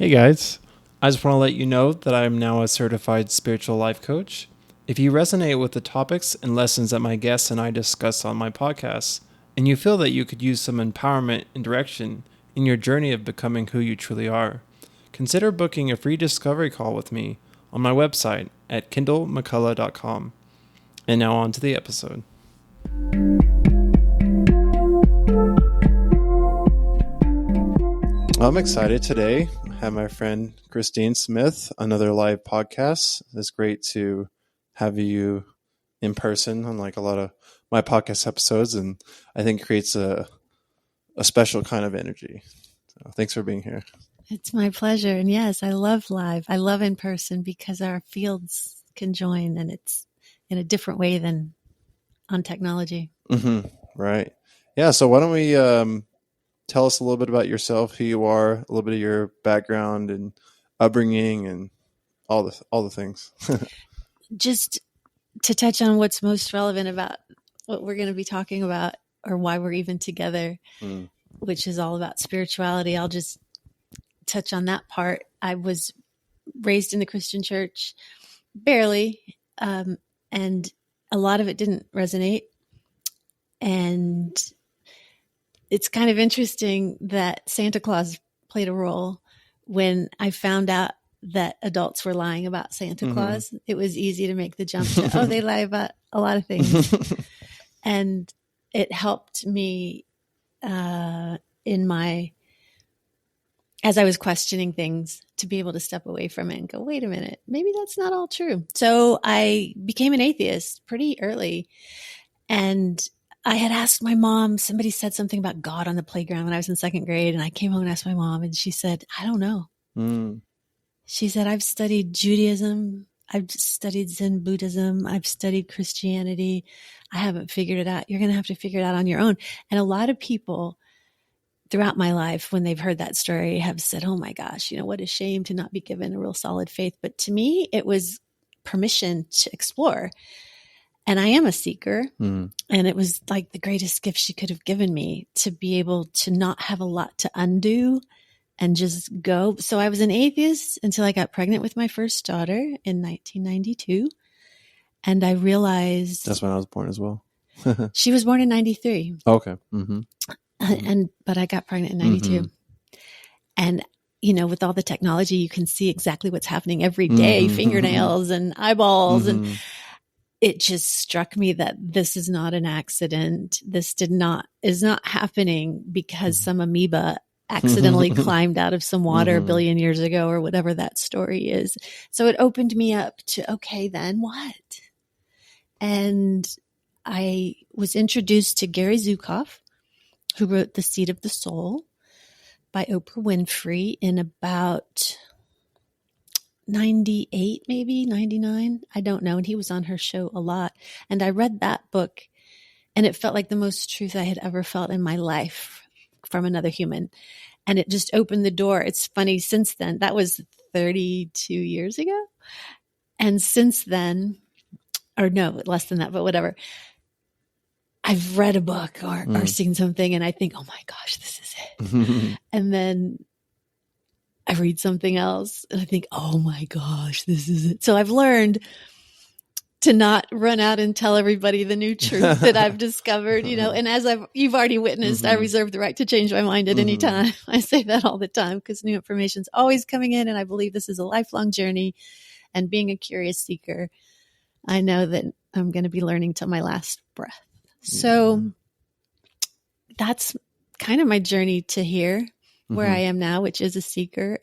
Hey guys, I just want to let you know that I am now a certified spiritual life coach. If you resonate with the topics and lessons that my guests and I discuss on my podcast, and you feel that you could use some empowerment and direction in your journey of becoming who you truly are, consider booking a free discovery call with me on my website at kindlemccullough.com. And now on to the episode. I'm excited today. I have my friend Christine Smith, another live podcast. It's great to have you in person, unlike a lot of my podcast episodes, and I think creates a special kind of energy. So thanks for being here. It's my pleasure. And yes, I love live. I love in person because our fields can join and it's in a different way than on technology. Mm-hmm. Right. Yeah. So why don't we tell us a little bit about yourself, who you are, a little bit of your background and upbringing and all the things. Just to touch on what's most relevant about what we're going to be talking about or why we're even together, which is all about spirituality. I'll just touch on that part. I was raised in the Christian church, barely, and a lot of it didn't resonate. And it's kind of interesting that Santa Claus played a role when I found out that adults were lying about Santa Claus. It was easy to make the jump to, they lie about a lot of things. And it helped me as I was questioning things, to be able to step away from it and go, wait a minute, maybe that's not all true. So I became an atheist pretty early. And I had asked my mom, somebody said something about God on the playground when I was in second grade. And I came home and asked my mom, and she said, I don't know. She said, I've studied Judaism. I've studied Zen Buddhism. I've studied Christianity. I haven't figured it out. You're going to have to figure it out on your own. And a lot of people throughout my life, when they've heard that story, have said, oh my gosh, what a shame to not be given a real solid faith. But to me, it was permission to explore. And I am a seeker. And it was like the greatest gift she could have given me, to be able to not have a lot to undo and just go. So I was an atheist until I got pregnant with my first daughter in 1992. And I realized... That's when I was born as well. She was born in 93. Okay. But I got pregnant in 92. And, with all the technology, you can see exactly what's happening every day, fingernails and eyeballs. And it just struck me that this is not an accident. This is not happening because some amoeba accidentally climbed out of some water a billion years ago, or whatever that story is. So it opened me up to, okay, then what? And I was introduced to Gary Zukav, who wrote The Seed of the Soul by Oprah Winfrey in about 98, maybe 99. I don't know. And he was on her show a lot. And I read that book, and it felt like the most truth I had ever felt in my life from another human. And it just opened the door. It's funny, since then, that was 32 years ago. And since then, or no, less than that, but whatever, I've read a book or seen something, and I think, oh my gosh, this is it. And then I read something else and I think, oh my gosh, this is it. So I've learned to not run out and tell everybody the new truth that I've discovered, and as you've already witnessed, I reserve the right to change my mind at any time. I say that all the time because new information is always coming in, and I believe this is a lifelong journey. And being a curious seeker, I know that I'm going to be learning till my last breath. So that's kind of my journey to here, where I am now, which is a seeker.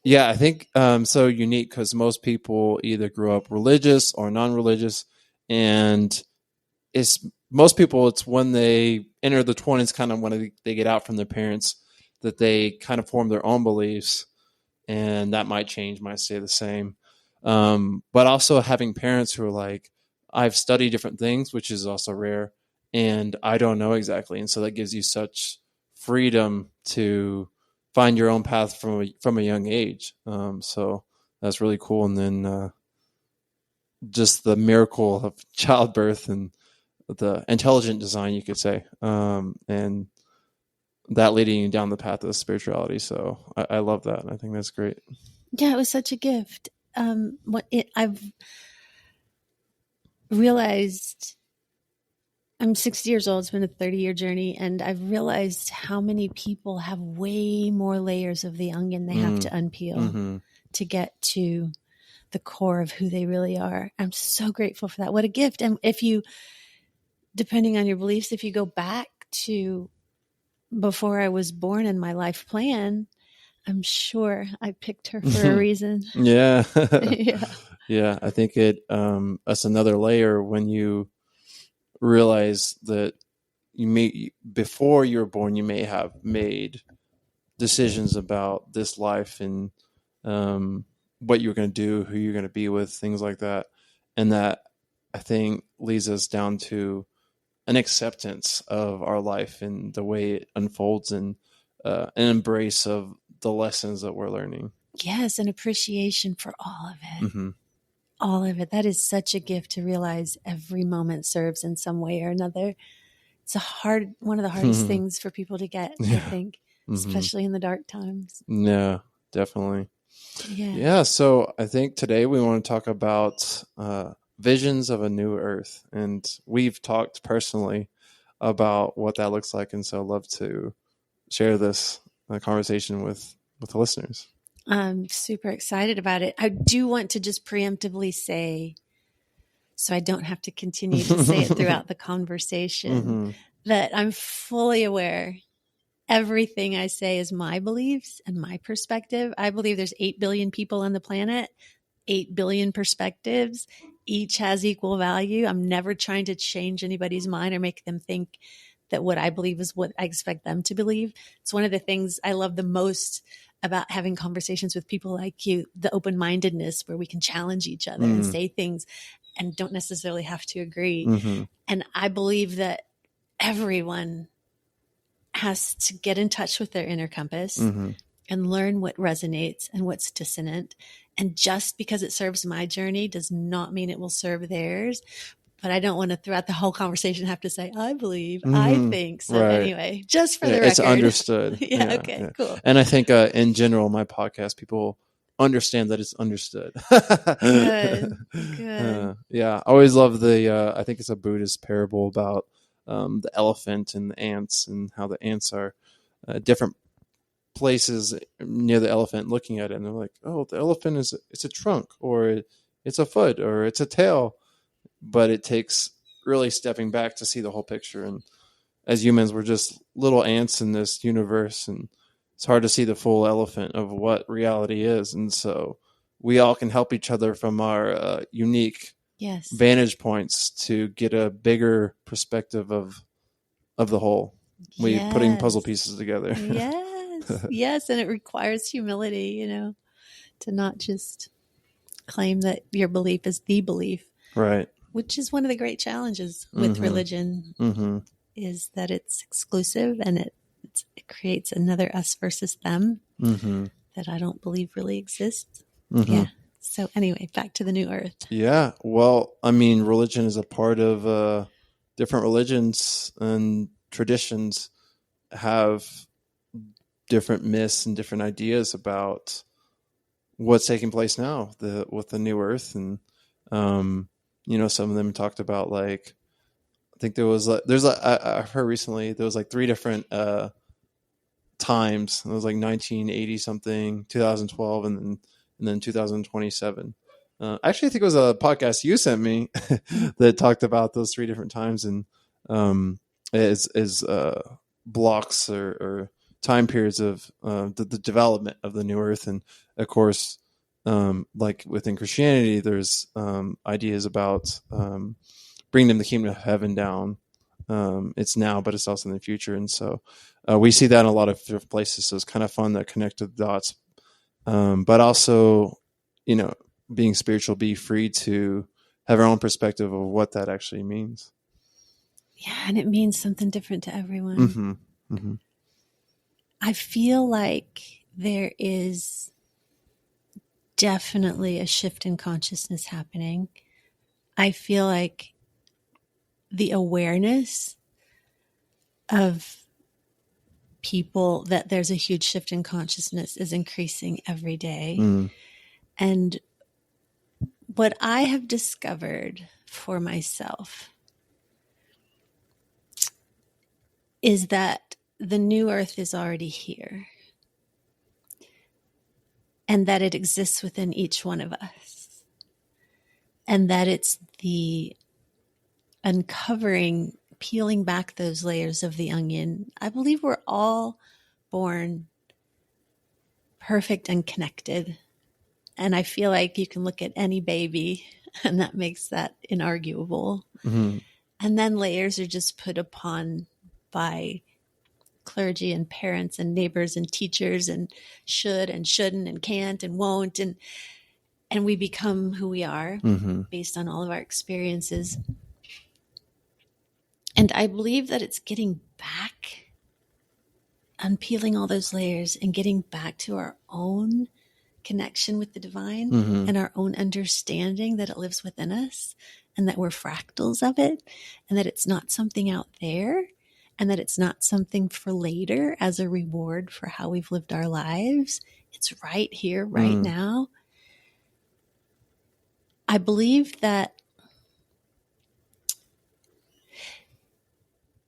Yeah, I think so unique because most people either grew up religious or non-religious, and most people it's when they enter the 20s, kind of when they get out from their parents, that they kind of form their own beliefs, and that might change, might stay the same. But also having parents who are like, I've studied different things, which is also rare, and I don't know exactly, and so that gives you such freedom to find your own path from a young age. So that's really cool. And then just the miracle of childbirth and the intelligent design, you could say. And that leading you down the path of spirituality. So I love that. I think that's great. Yeah, it was such a gift. I've realized I'm 60 years old. It's been a 30-year journey, and I've realized how many people have way more layers of the onion they have to unpeel to get to the core of who they really are. I'm so grateful for that. What a gift. And if you, depending on your beliefs, if you go back to before I was born in my life plan, I'm sure I picked her for a reason. Yeah. Yeah. Yeah. I think that's another layer when you realize that before you were born, you may have made decisions about this life and what you're going to do, who you're going to be with, things like that. And that, I think, leads us down to an acceptance of our life and the way it unfolds, and an embrace of the lessons that we're learning. Yes, an appreciation for all of it. All of it. That is such a gift to realize every moment serves in some way or another. It's one of the hardest things for people to get, I think, especially in the dark times. Yeah, definitely. Yeah. Yeah. So I think today we want to talk about visions of a new earth. And we've talked personally about what that looks like. And so I'd love to share this conversation with the listeners. I'm super excited about it. I do want to just preemptively say, so I don't have to continue to say it throughout the conversation, that I'm fully aware everything I say is my beliefs and my perspective. I believe there's 8 billion people on the planet, 8 billion perspectives. Each has equal value. I'm never trying to change anybody's mind or make them think that what I believe is what I expect them to believe. It's one of the things I love the most about having conversations with people like you, the open-mindedness where we can challenge each other and say things and don't necessarily have to agree. And I believe that everyone has to get in touch with their inner compass and learn what resonates and what's dissonant. And just because it serves my journey does not mean it will serve theirs. But I don't want to, throughout the whole conversation, have to say, I believe, I think. So anyway, just for the record. It's understood. Okay, cool. And I think in general, my podcast, people understand that it's understood. Good. I always love I think it's a Buddhist parable about the elephant and the ants, and how the ants are different places near the elephant looking at it. And they're like, oh, the elephant it's a trunk, or it's a foot, or it's a tail. But it takes really stepping back to see the whole picture. And as humans, we're just little ants in this universe, and it's hard to see the full elephant of what reality is. And so we all can help each other from our unique vantage points to get a bigger perspective of the whole. We putting puzzle pieces together. Yes. And it requires humility, to not just claim that your belief is the belief. Right. Which is one of the great challenges with religion, is that it's exclusive, and it creates another us versus them that I don't believe really exists. Yeah. So anyway, back to the new earth. Yeah. Well, I mean, religion is a part of different religions, and traditions have different myths and different ideas about what's taking place now with the new earth. And some of them talked about, like, I think I've heard recently there was like 3 different times. It was like 1980 something, 2012, and then 2027. Actually, I think it was a podcast you sent me that talked about those 3 different times, and as blocks or time periods of the development of the new earth. And of course, like within Christianity, there's ideas about bringing the kingdom of heaven down. It's now, but it's also in the future. And so we see that in a lot of different places. So it's kind of fun to connect the dots. But also, being spiritual, be free to have our own perspective of what that actually means. Yeah, and it means something different to everyone. I feel like there is definitely a shift in consciousness happening. I feel like the awareness of people that there's a huge shift in consciousness is increasing every day. Mm. And what I have discovered for myself is that the new earth is already here and that it exists within each one of us. And that it's the uncovering, peeling back those layers of the onion. I believe we're all born perfect and connected. And I feel like you can look at any baby and that makes that inarguable. Mm-hmm. And then layers are just put upon by clergy and parents and neighbors and teachers and should and shouldn't and can't and won't. And we become who we are Mm-hmm. based on all of our experiences. And I believe that it's getting back, unpeeling all those layers and getting back to our own connection with the divine Mm-hmm. and our own understanding that it lives within us and that we're fractals of it and that it's not something out there and that it's not something for later as a reward for how we've lived our lives. It's right here, right now. I believe that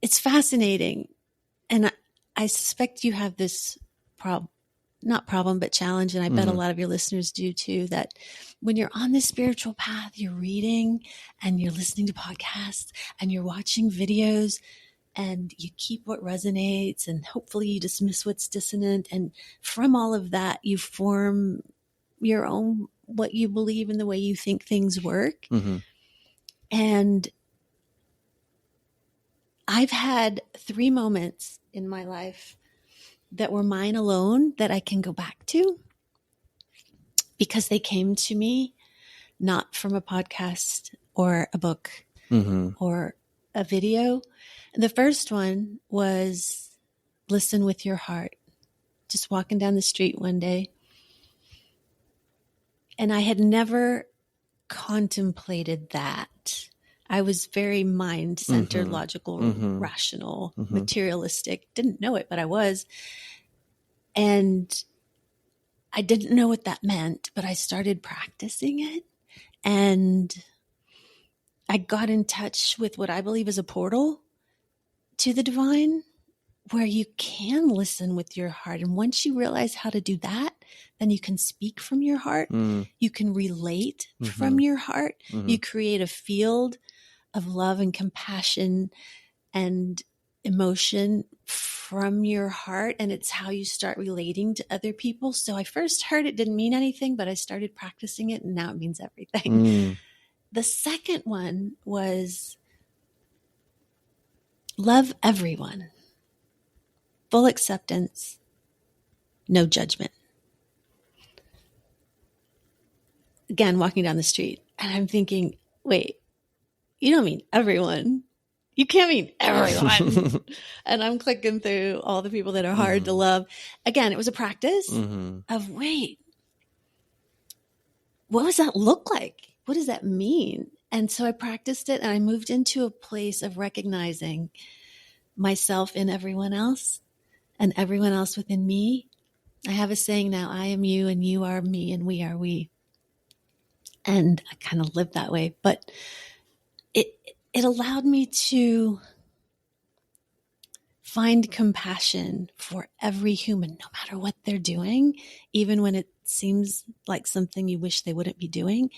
it's fascinating. And I suspect you have this not problem, but challenge. And I bet a lot of your listeners do too, that when you're on this spiritual path, you're reading and you're listening to podcasts and you're watching videos and you keep what resonates and hopefully you dismiss what's dissonant. And from all of that, you form your own, what you believe and the way you think things work. Mm-hmm. And I've had 3 moments in my life that were mine alone that I can go back to because they came to me not from a podcast or a book or a video. The first one was listen with your heart. Just walking down the street one day. And I had never contemplated that. I was very mind-centered, logical, rational, materialistic. Didn't know it, but I was. And I didn't know what that meant, but I started practicing it. And I got in touch with what I believe is a portal to the divine where you can listen with your heart. And once you realize how to do that, then you can speak from your heart. You can relate from your heart. You create a field of love and compassion and emotion from your heart. And it's how you start relating to other people. So I first heard it didn't mean anything, but I started practicing it and now it means everything. The second one was love everyone. Full acceptance, no judgment. Again, walking down the street and I'm thinking, wait, you don't mean everyone. You can't mean everyone. And I'm clicking through all the people that are hard to love. Again, it was a practice of, wait, what does that look like? What does that mean? And so I practiced it and I moved into a place of recognizing myself in everyone else and everyone else within me. I have a saying now, I am you and you are me and we are we. And I kind of live that way, but it allowed me to find compassion for every human, no matter what they're doing, even when it seems like something you wish they wouldn't be doing.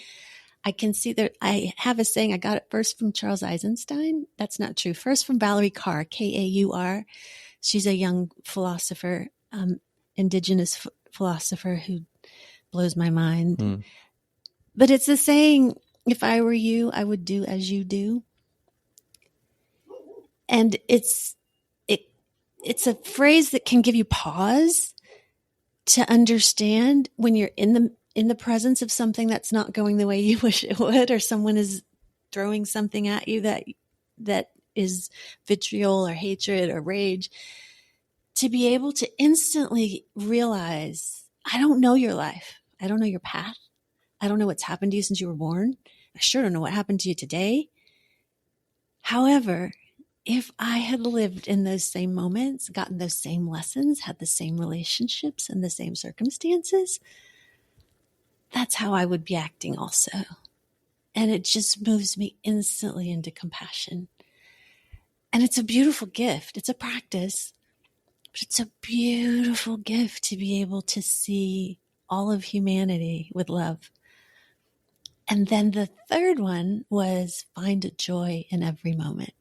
I can see that I have a saying, I got it first from Charles Eisenstein. That's not true. First from Valerie Carr, Kaur. She's a young philosopher, indigenous philosopher who blows my mind. But it's a saying, if I were you, I would do as you do. And it's a phrase that can give you pause to understand when you're in the presence of something that's not going the way you wish it would, or someone is throwing something at you that is vitriol or hatred or rage, to be able to instantly realize, I don't know your life. I don't know your path. I don't know what's happened to you since you were born. I sure don't know what happened to you today. However, if I had lived in those same moments, gotten those same lessons, had the same relationships and the same circumstances, that's how I would be acting also. And it just moves me instantly into compassion. And it's a beautiful gift. It's a practice, but it's a beautiful gift to be able to see all of humanity with love. And then the third one was find a joy in every moment.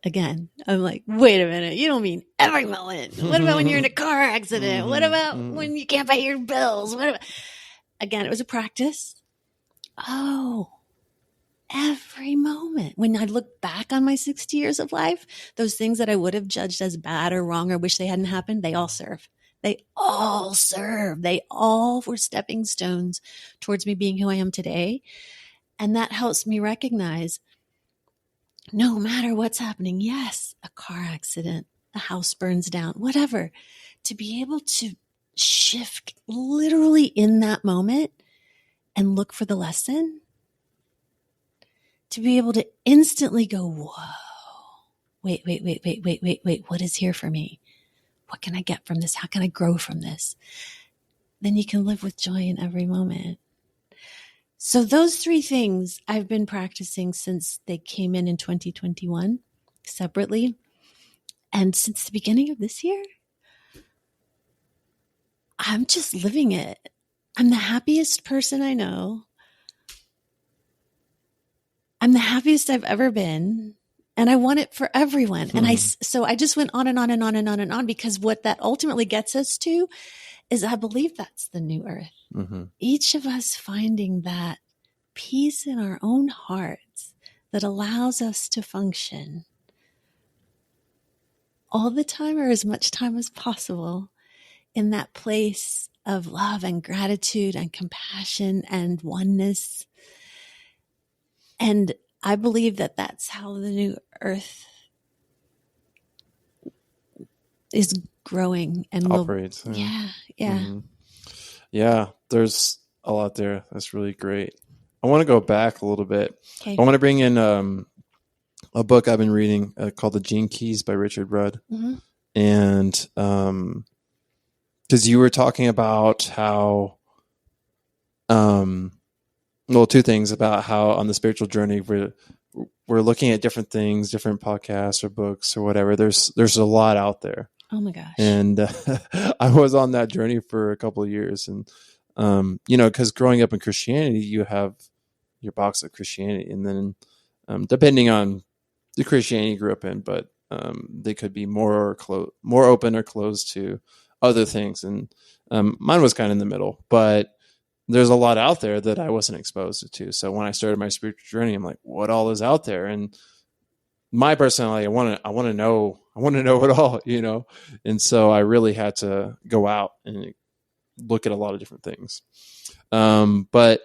Again, I'm like, wait a minute, you don't mean every moment. What about when you're in a car accident? What about when you can't pay your bills? Again, it was a practice. Oh, every moment. When I look back on my 60 years of life, those things that I would have judged as bad or wrong or wish they hadn't happened, they all serve. They all serve. They all were stepping stones towards me being who I am today. And that helps me recognize no matter what's happening, yes, a car accident, a house burns down, whatever, to be able to shift literally in that moment and look for the lesson, to be able to instantly go, whoa, wait, what is here for me? What can I get from this? How can I grow from this? Then you can live with joy in every moment. So those three things I've been practicing since they came in 2021 separately. And since the beginning of this year, I'm just living it. I'm the happiest person I know. I'm the happiest I've ever been. And I want it for everyone. And so I just went on and on and on and on and on, because what that ultimately gets us to is I believe that's the new earth. Mm-hmm. Each of us finding that peace in our own hearts that allows us to function all the time, or as much time as possible, in that place of love and gratitude and compassion and oneness. And I believe that that's how the new earth is growing and operates. Yeah. Mm-hmm. Yeah, there's a lot there. That's really great. I want to go back a little bit. Okay. I want to bring in a book I've been reading called The Gene Keys by Richard Rudd. Mm-hmm. And because you were talking about how, two things about how on the spiritual journey we're looking at different things, different podcasts or books or whatever. There's a lot out there. Oh my gosh. And I was on that journey for a couple of years. And, because growing up in Christianity, you have your box of Christianity. And then depending on the Christianity you grew up in, but they could be more open or closed to other things. And mine was kind of in the middle. But there's a lot out there that I wasn't exposed to. So when I started my spiritual journey, I'm like, what all is out there? And my personality, I want to know it all, And so I really had to go out and look at a lot of different things. But,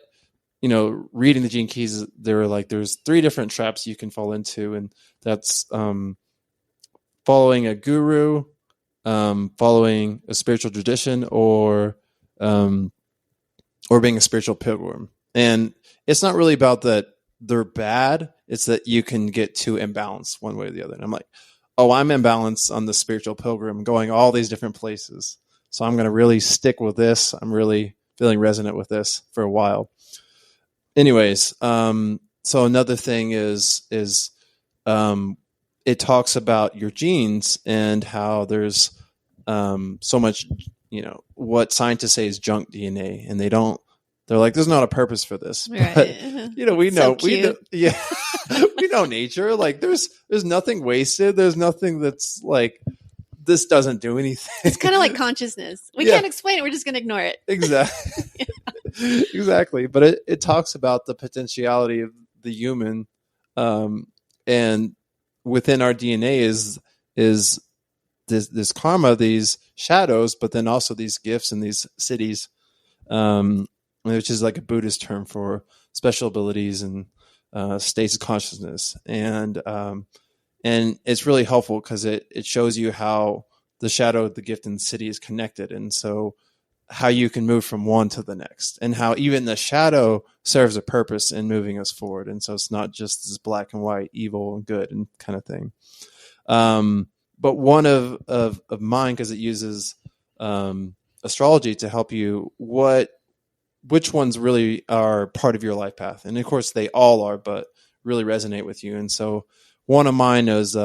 reading the Gene Keys, there's 3 different traps you can fall into. And that's following a guru, following a spiritual tradition, or being a spiritual pilgrim. And it's not really about that they're bad. It's that you can get too imbalanced one way or the other. And I'm like, I'm imbalanced on the spiritual pilgrim, going all these different places. So I'm going to really stick with this. I'm really feeling resonant with this for a while. Anyways, so another thing is it talks about your genes and how there's so much, what scientists say is junk DNA, and they're like, there's not a purpose for this. Right. But, we know, yeah, we know nature. Like there's nothing wasted. There's nothing that's like, this doesn't do anything. It's kind of like consciousness. We can't explain it. We're just going to ignore it. Exactly. Exactly. But it talks about the potentiality of the human. And within our DNA is this karma, these shadows, but then also these gifts and these cities, which is like a Buddhist term for special abilities and states of consciousness. And it's really helpful because it shows you how the shadow, the gift, and the city is connected. And so how you can move from one to the next, and how even the shadow serves a purpose in moving us forward. And so it's not just this black and white, evil and good and kind of thing. But one of mine, because it uses astrology to help you, which ones really are part of your life path. And of course they all are, but really resonate with you. And so one of mine is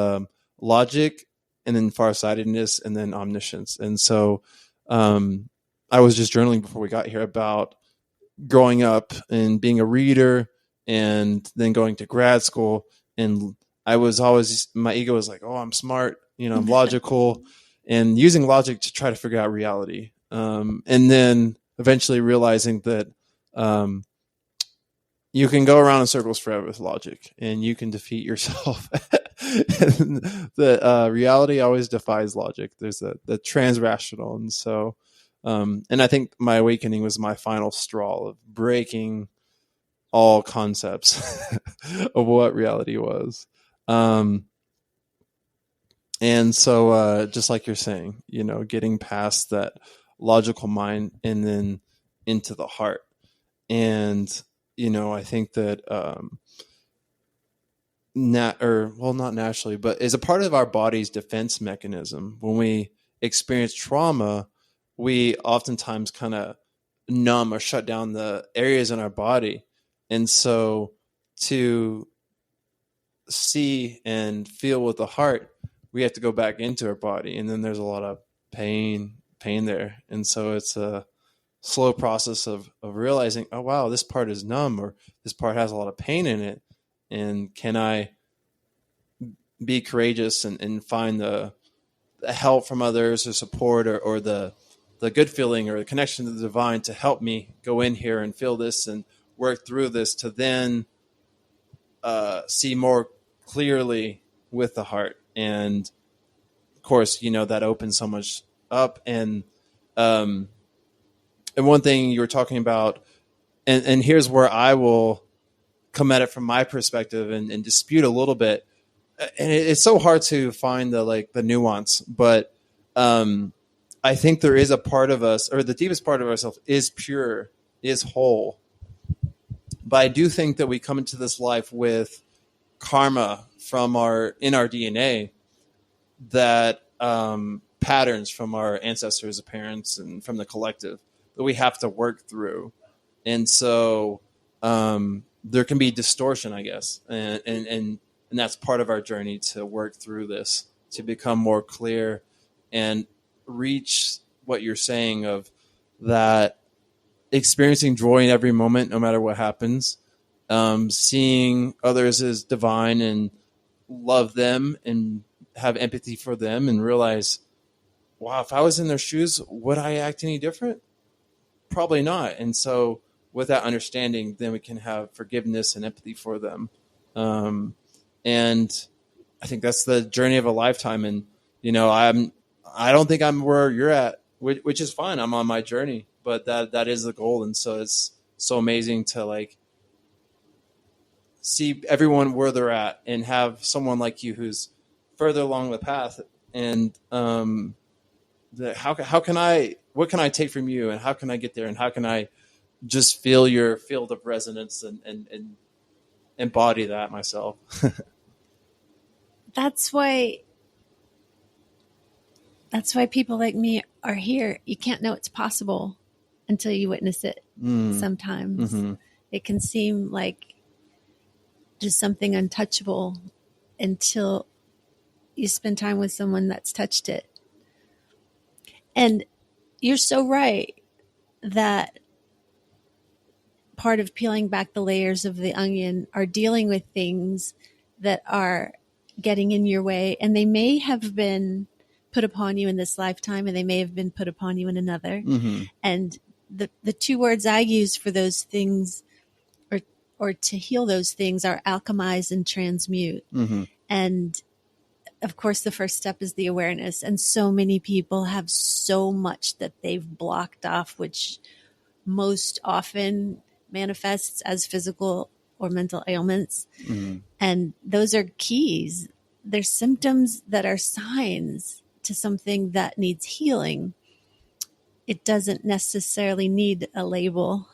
logic, and then farsightedness, and then omniscience. And so I was just journaling before we got here about growing up and being a reader, and then going to grad school. And I was always, my ego was like, oh, I'm smart, I'm logical, and using logic to try to figure out reality. And then eventually realizing that you can go around in circles forever with logic, and you can defeat yourself. The reality always defies logic. There's the transrational. And so, and I think my awakening was my final straw of breaking all concepts of what reality was. And so, just like you're saying, getting past that logical mind and then into the heart. And, I think that, not naturally, but is a part of our body's defense mechanism. When we experience trauma, we oftentimes kind of numb or shut down the areas in our body. And so to see and feel with the heart, we have to go back into our body. And then there's a lot of pain there. And so it's a slow process of realizing, oh, wow, this part is numb, or this part has a lot of pain in it. And can I be courageous and find the help from others, or support, or the good feeling or the connection to the divine to help me go in here and feel this and work through this, to then see more clearly with the heart. And of course, that opens so much up. And one thing you were talking about, and here's where I will come at it from my perspective and dispute a little bit. And it's so hard to find the nuance, but I think there is a part of us, or the deepest part of ourselves is pure, is whole. But I do think that we come into this life with karma in our DNA, that patterns from our ancestors, parents, and from the collective that we have to work through. And so there can be distortion, I guess. And that's part of our journey to work through this, to become more clear and reach what you're saying of that experiencing joy in every moment, no matter what happens, seeing others as divine and love them and have empathy for them, and realize, wow, if I was in their shoes, would I act any different? Probably not. And so with that understanding, then we can have forgiveness and empathy for them. And I think that's the journey of a lifetime. And, I don't think I'm where you're at, which is fine. I'm on my journey, but that is the goal. And so it's so amazing to see everyone where they're at, and have someone like you who's further along the path. And what can I take from you, and how can I get there, and how can I just feel your field of resonance and embody that myself? That's why people like me are here. You can't know it's possible until you witness it. Sometimes it can seem like just something untouchable until you spend time with someone that's touched it. And you're so right that part of peeling back the layers of the onion are dealing with things that are getting in your way, and they may have been put upon you in this lifetime, and they may have been put upon you in another. And the two words I use for those things, or to heal those things, are alchemize and transmute. And of course, the first step is the awareness. And so many people have so much that they've blocked off, which most often manifests as physical or mental ailments. And those are keys. They're symptoms that are signs to something that needs healing. it doesn't necessarily need a label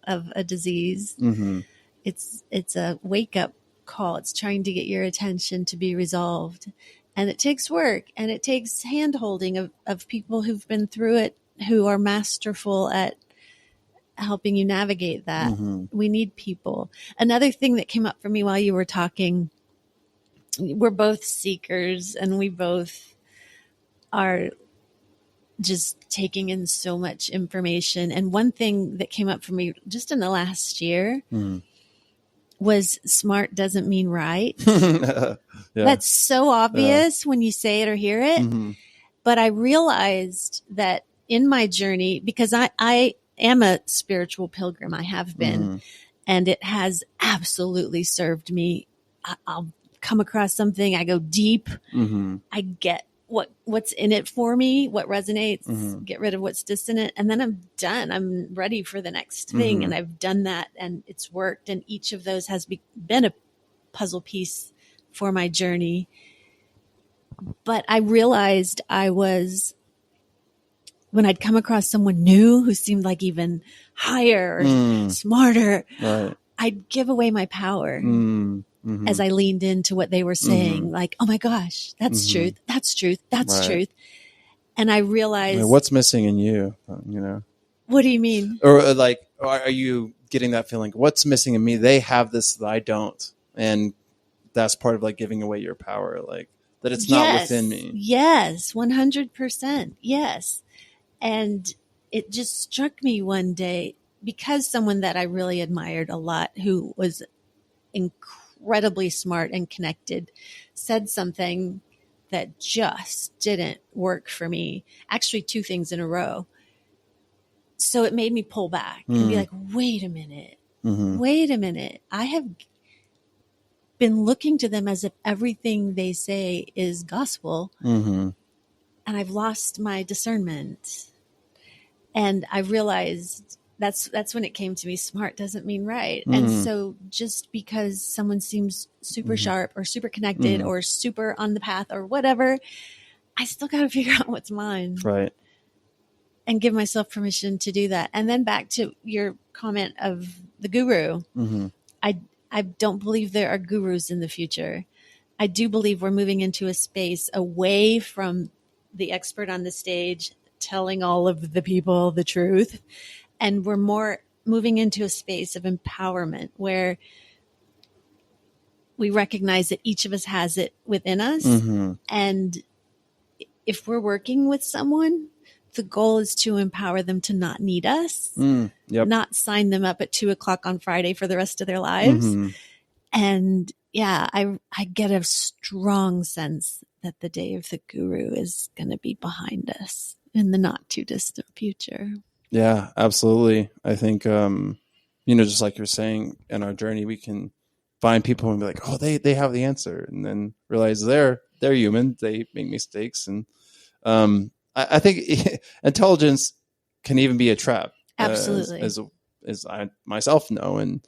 of a disease. Mm-hmm. It's a wake up call. It's trying to get your attention to be resolved. And it takes work, and it takes hand holding of people who've been through it, who are masterful at helping you navigate that. Mm-hmm. We need people. Another thing that came up for me while you were talking, we're both seekers, and we both are just taking in so much information. And one thing that came up for me just in the last year Mm-hmm. was smart doesn't mean right. Yeah. That's so obvious when you say it or hear it. Mm-hmm. But I realized that in my journey, because I am a spiritual pilgrim, I have been, Mm-hmm. and it has absolutely served me. I'll come across something, I go deep, Mm-hmm. I get what's in it for me, what resonates, Mm-hmm. get rid of what's dissonant, and then I'm done. I'm ready for the next thing. Mm-hmm. And I've done that, and it's worked. And each of those has been a puzzle piece for my journey. But I realized when I'd come across someone new who seemed like even higher or smarter, Right. I'd give away my power. Mm-hmm. As I leaned into what they were saying, Mm-hmm. like, oh my gosh, that's Mm-hmm. truth. That's truth. That's Right. truth. And I realized, What's missing in you, you know? What do you mean? Or like, are you getting that feeling? What's missing in me? They have this that I don't. And that's part of like giving away your power, like that it's not within me. Yes, 100%. Yes. And it just struck me one day, because someone that I really admired a lot, who was incredibly smart and connected, said something that just didn't work for me. Actually, two things in a row. So it made me pull back and be like, wait a minute. Mm-hmm. Wait a minute. I have been looking to them as if everything they say is gospel. Mm-hmm. And I've lost my discernment. And I realized that's when it came to me, smart doesn't mean right. Mm-hmm. And so just because someone seems super sharp or super connected or super on the path or whatever, I still got to figure out what's mine. Right. And give myself permission to do that. And then back to your comment of the guru. Mm-hmm. I don't believe there are gurus in the future. I do believe we're moving into a space away from the expert on the stage telling all of the people the truth. And we're more moving into a space of empowerment where we recognize that each of us has it within us. Mm-hmm. And if we're working with someone, the goal is to empower them to not need us, not sign them up at 2:00 on Friday for the rest of their lives. Mm-hmm. And yeah, I get a strong sense that the day of the guru is going to be behind us in the not too distant future. Yeah, absolutely. I think, just like you're saying, in our journey, we can find people and be like, oh, they have the answer. And then realize they're human. They make mistakes. And, I think intelligence can even be a trap. Absolutely. As I myself know. And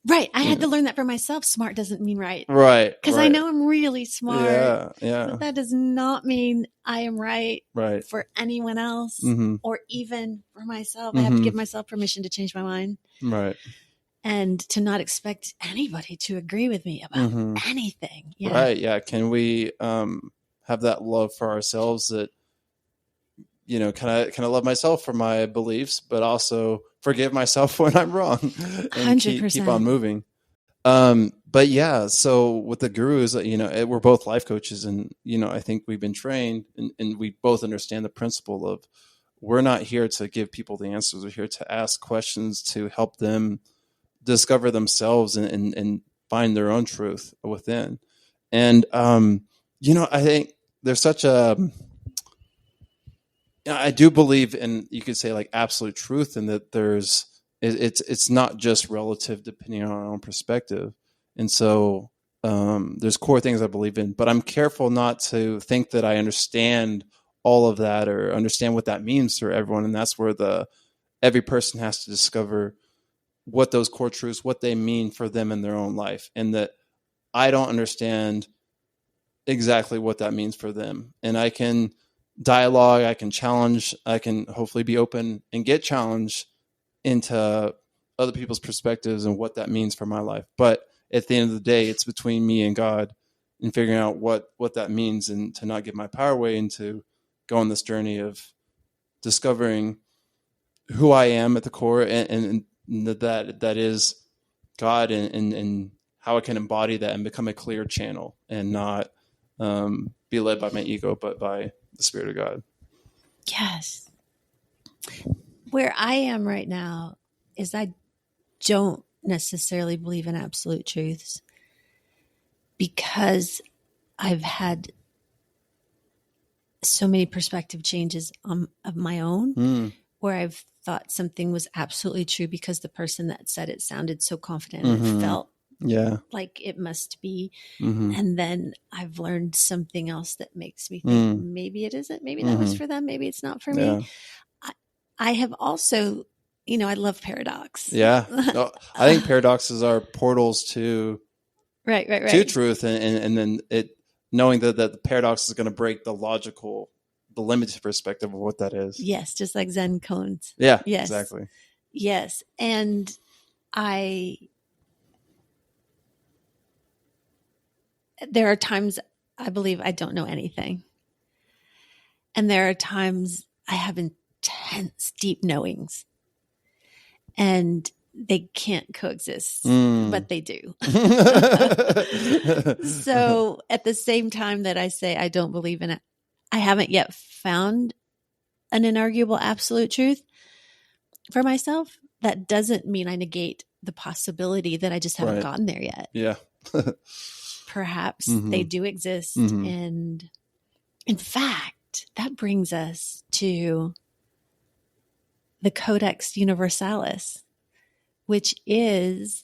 right. I had to learn that for myself. Smart doesn't mean right. Right. Because I know I'm really smart. Yeah. But that does not mean I am right for anyone else or even for myself. I have to give myself permission to change my mind. Right. And to not expect anybody to agree with me about anything. Yeah. Right. Yeah. Can we have that love for ourselves that, can I love myself for my beliefs, but also forgive myself when I'm wrong and 100%. keep on moving. But yeah, so with the gurus, we're both life coaches, and, I think we've been trained and we both understand the principle of we're not here to give people the answers. We're here to ask questions to help them discover themselves and find their own truth within. And, I think there's such I do believe in, you could say, like, absolute truth, and that it's not just relative depending on our own perspective. And so there's core things I believe in, but I'm careful not to think that I understand all of that or understand what that means for everyone. And that's where every person has to discover what those core truths, what they mean for them in their own life. And that I don't understand exactly what that means for them. And I can dialogue. I can challenge. I can hopefully be open and get challenged into other people's perspectives and what that means for my life. But at the end of the day, it's between me and God and figuring out what that means, and to not give my power away, and to go on this journey of discovering who I am at the core, and that is God, and how I can embody that and become a clear channel, and not be led by my ego, but by the Spirit of God. Yes. Where I am right now is I don't necessarily believe in absolute truths, because I've had so many perspective changes of my own, where I've thought something was absolutely true because the person that said it sounded so confident and it felt like it must be. And then I've learned something else that makes me think maybe it isn't. Maybe that was for them. Maybe it's not for me. I have also, I love paradox. Yeah. No, I think paradoxes are portals to right. to truth, and then it knowing that the paradox is going to break the limited perspective of what that is. Yes, just like Zen cones. Yeah, yes. Exactly. Yes, and there are times I believe I don't know anything, and there are times I have intense, deep knowings, and they can't coexist, but they do. So at the same time that I say I don't believe in it, I haven't yet found an inarguable absolute truth for myself. That doesn't mean I negate the possibility that I just haven't gotten there yet. Yeah. Perhaps they do exist. And in fact, that brings us to the Codex Universalis, which is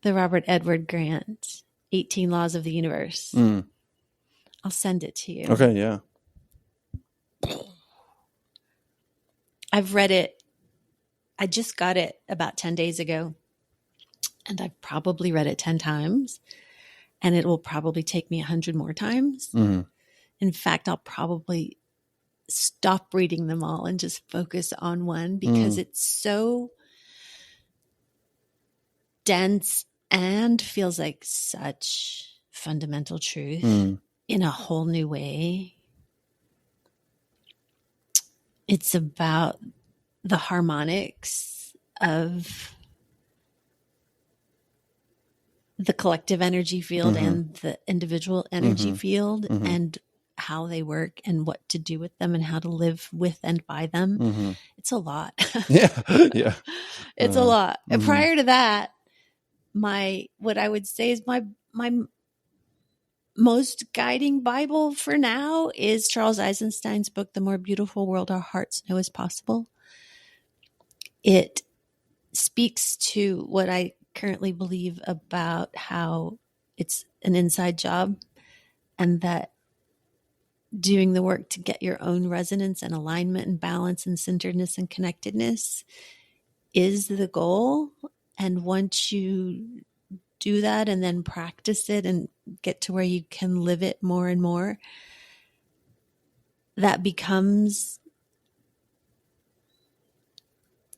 the Robert Edward Grant 18 Laws of the Universe. I'll send it to you. Okay, yeah. I've read it. I just got it about 10 days ago, and I've probably read it 10 times, and it will probably take me 100 more times. In fact, I'll probably stop reading them all and just focus on one, because it's so dense and feels like such fundamental truth in a whole new way. It's about the harmonics of the collective energy field and the individual energy field, and how they work and what to do with them and how to live with and by them. It's a lot. Yeah. It's a lot. And prior to that, what I would say is my most guiding Bible for now is Charles Eisenstein's book, The More Beautiful World Our Hearts Know Is Possible. It speaks to what I currently believe about how it's an inside job, and that doing the work to get your own resonance and alignment and balance and centeredness and connectedness is the goal. And once you do that and then practice it and get to where you can live it more and more, that becomes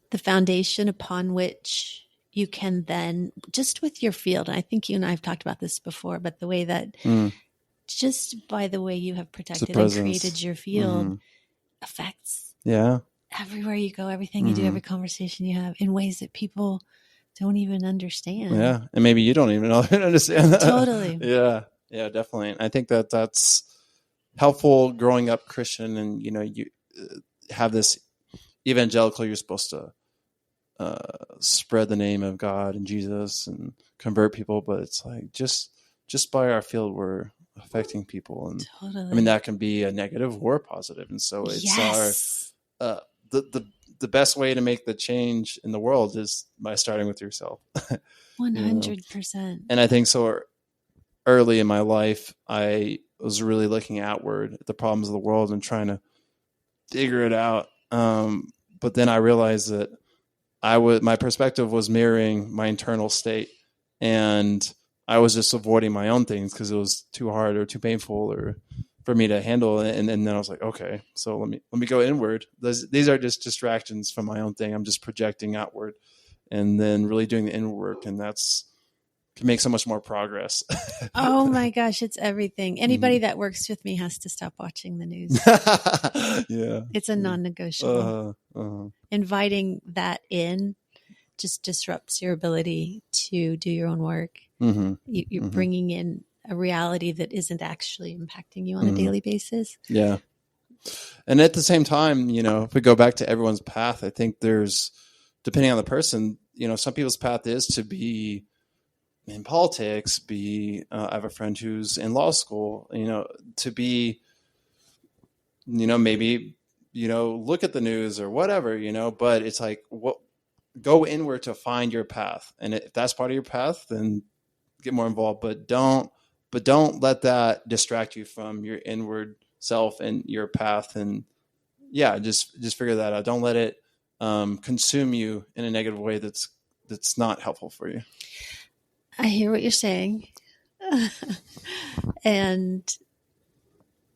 the foundation upon which you can then, just with your field, and I think you and I have talked about this before, but the way that just by the way you have protected and created your field affects everywhere you go, everything you do, every conversation you have, in ways that people don't even understand. Yeah. And maybe you don't even understand that. Totally. Yeah. Yeah, definitely. And I think that's helpful growing up Christian, and, you have this evangelical, you're supposed to spread the name of God and Jesus and convert people. But it's like, just by our field, we're affecting people. And totally. I mean, that can be a negative or a positive. And so it's our, the best way to make the change in the world is by starting with yourself. 100%. And I think so early in my life, I was really looking outward at the problems of the world and trying to figure it out. But then I realized that my perspective was mirroring my internal state, and I was just avoiding my own things because it was too hard or too painful or for me to handle. And then I was like, okay, so let me go inward. These are just distractions from my own thing. I'm just projecting outward and then really doing the inward work. And that's can make so much more progress. Oh my gosh, it's everything. Anybody that works with me has to stop watching the news. Yeah. It's a non-negotiable. Inviting that in just disrupts your ability to do your own work. You're bringing in a reality that isn't actually impacting you on a daily basis. Yeah. And at the same time, if we go back to everyone's path, I think there's, depending on the person, some people's path is to be in politics, I have a friend who's in law school, to be, maybe, look at the news or whatever, but it's like, go inward to find your path. And if that's part of your path, then get more involved, but don't let that distract you from your inward self and your path. And just figure that out. Don't let it consume you in a negative way that's not helpful for you. I hear what you're saying. And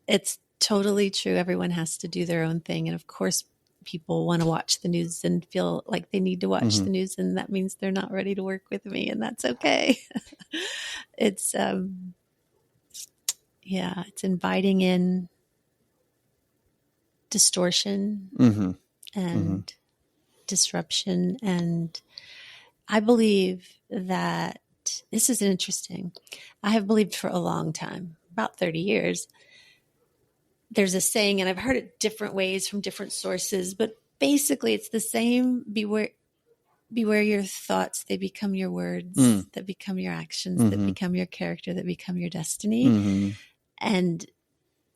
it's totally true. Everyone has to do their own thing. And of course, people want to watch the news and feel like they need to watch the news. And that means they're not ready to work with me. And that's okay. It's, it's inviting in distortion and disruption. And I believe that this is interesting. I have believed for a long time, about 30 years. There's a saying, and I've heard it different ways from different sources, but basically it's the same. Beware your thoughts. They become your words, that become your actions, that become your character, that become your destiny. And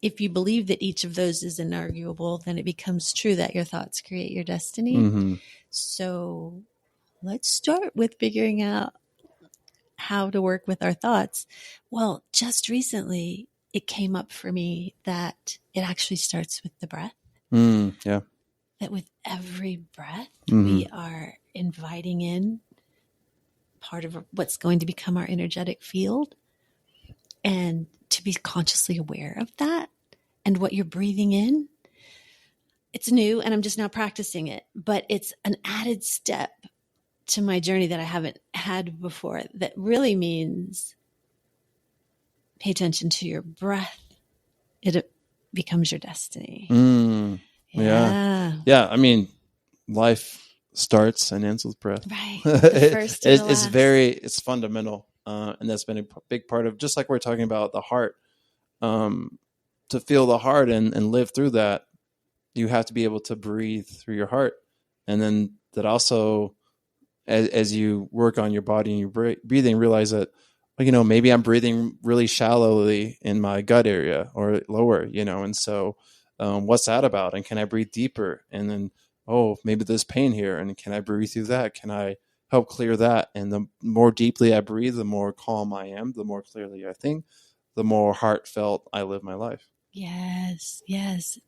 if you believe that each of those is inarguable, then it becomes true that your thoughts create your destiny. So let's start with figuring out how to work with our thoughts. Well, just recently it came up for me that it actually starts with the breath. That with every breath, we are inviting in part of what's going to become our energetic field, and to be consciously aware of that and what you're breathing in. It's new and I'm just now practicing it, but it's an added step to my journey that I haven't had before. That really means pay attention to your breath. It becomes your destiny. Yeah. I mean, life starts and ends with breath. Right. The first and the last. It's fundamental. And that's been a big part of, just like we're talking about the heart, to feel the heart and live through that, you have to be able to breathe through your heart. And then that also, as you work on your body and your breathing, realize that, maybe I'm breathing really shallowly in my gut area or lower, and so what's that about? And can I breathe deeper? And then, maybe there's pain here. And can I breathe through that? Can I help clear that? And the more deeply I breathe, the more calm I am, the more clearly I think, the more heartfelt I live my life. Yes.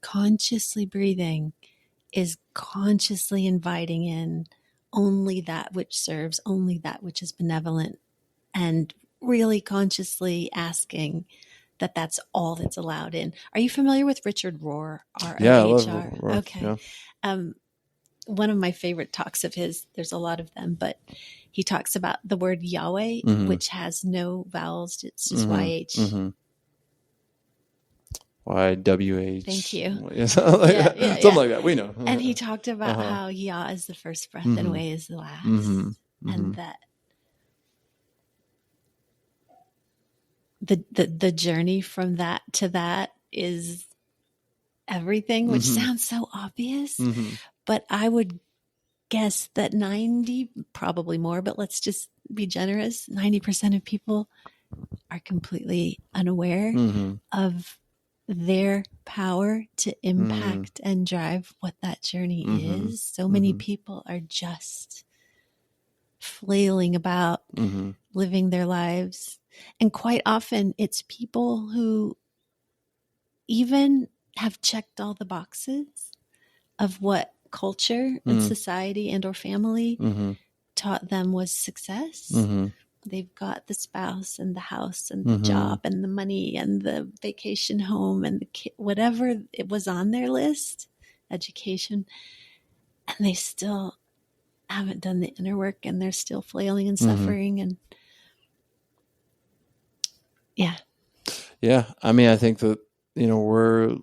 Consciously breathing is consciously inviting in only that which serves, only that which is benevolent, and really consciously asking that that's all that's allowed in. Are you familiar with Richard Rohr? R-O-H-R? Yeah, I love Rohr. Okay. Yeah. One of my favorite talks of his, there's a lot of them, but he talks about the word Yahweh, which has no vowels. It's just YH. YWH. Thank you. Something like that. We know. And he talked about how Yah is the first breath and Way is the last. And that the journey from that to that is everything, which sounds so obvious. But I would guess that 90, probably more, but let's just be generous, 90% of people are completely unaware of their power to impact and drive what that journey is. So many people are just flailing about, living their lives. And quite often it's people who even have checked all the boxes of what culture and society and or family taught them was success. They've got the spouse and the house and the job and the money and the vacation home and the kid, whatever it was on their list, education, and they still haven't done the inner work, and they're still flailing and suffering. And yeah. I mean, I think that, we're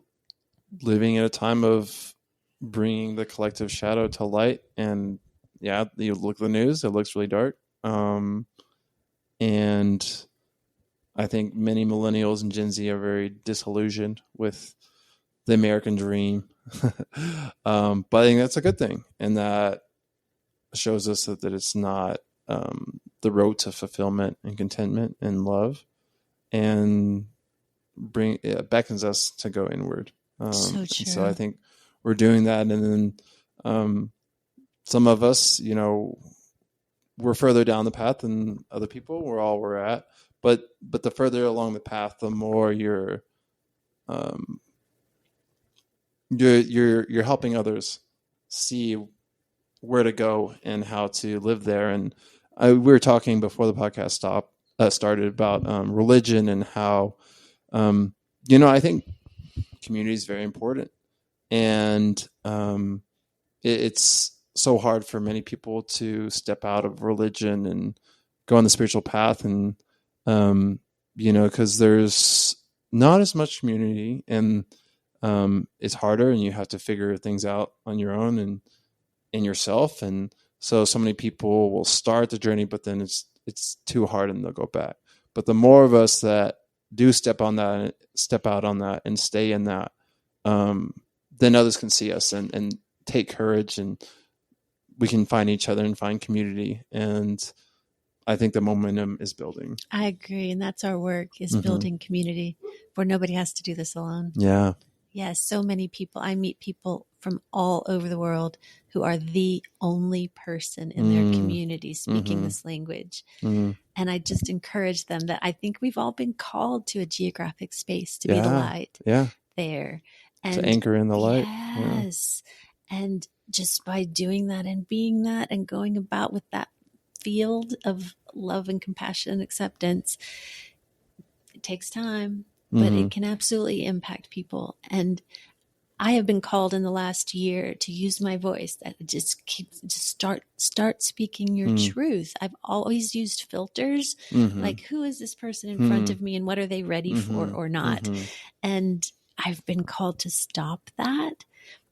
living in a time of bringing the collective shadow to light, and you look at the news, it looks really dark. And I think many millennials and Gen Z are very disillusioned with the American dream. But I think that's a good thing. And that shows us that it's not the road to fulfillment and contentment and love, and it beckons us to go inward. So true. So I think we're doing that. And then some of us, we're further down the path than other people. We're all we're at. But the further along the path, the more you're helping others see where to go and how to live there. And we were talking before the podcast started about religion and how I think community is very important, and it's so hard for many people to step out of religion and go on the spiritual path, and because there's not as much community, and it's harder, and you have to figure things out on your own and in yourself. And so many people will start the journey, but then it's too hard and they'll go back. But the more of us that do step out on that and stay in that, then others can see us and take courage, and we can find each other and find community. And I think the momentum is building. I agree. And that's our work, is building community, where nobody has to do this alone. Yeah. Yes. So many people. I meet people from all over the world who are the only person in their community speaking this language. And I just encourage them that I think we've all been called to a geographic space to be the light there. And to anchor in the light. Yes. Yeah. And just by doing that and being that and going about with that field of love and compassion and acceptance, it takes time, but it can absolutely impact people. And I have been called in the last year to use my voice, that start speaking your truth. I've always used filters, like, who is this person in front of me and what are they ready for or not? And I've been called to stop that,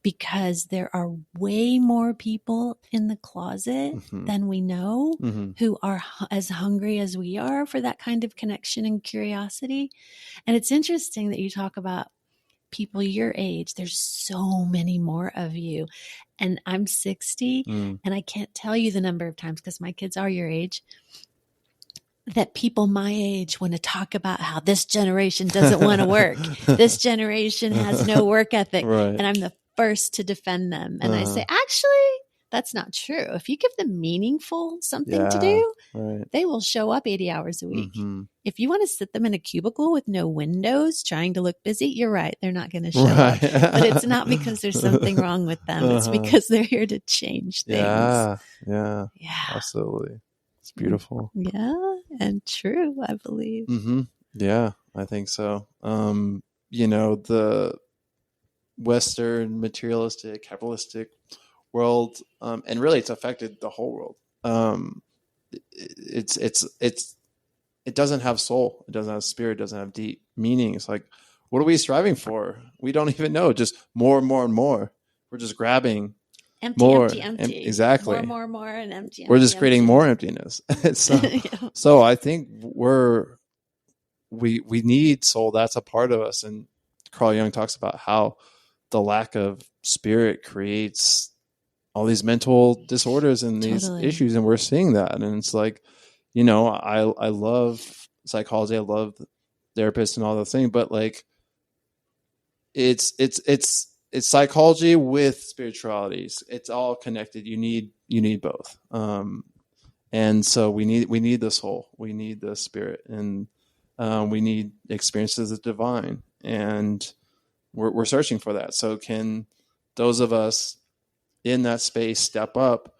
because there are way more people in the closet than we know who are as hungry as we are for that kind of connection and curiosity. And it's interesting that you talk about people your age. There's so many more of you. And I'm 60 and I can't tell you the number of times, because my kids are your age, that people my age want to talk about how this generation doesn't want to work. This generation has no work ethic. Right. And I'm the first to defend them. And I say, actually, that's not true. If you give them meaningful something to do, they will show up 80 hours a week. If you want to sit them in a cubicle with no windows trying to look busy, you're right. They're not going to show up. But it's not because there's something wrong with them. It's because they're here to change things. Yeah. Absolutely. It's beautiful. Yeah. And true, I believe. Yeah, I think so. The Western materialistic, capitalistic world, and really it's affected the whole world. It doesn't have soul. It doesn't have spirit. It doesn't have deep meaning. It's like, what are we striving for? We don't even know. Just more and more and more. We're just grabbing empty. Exactly. More, and empty. We're just creating more emptiness. So I think we need soul. That's a part of us. And Carl Jung talks about how the lack of spirit creates all these mental disorders and these issues, and we're seeing that. And it's like, I love psychology, I love therapists and all those things, but like it's psychology with spirituality. It's all connected. You need both. And so we need the soul, we need the spirit, and we need experiences of the divine, and we're searching for that. So can those of us in that space step up,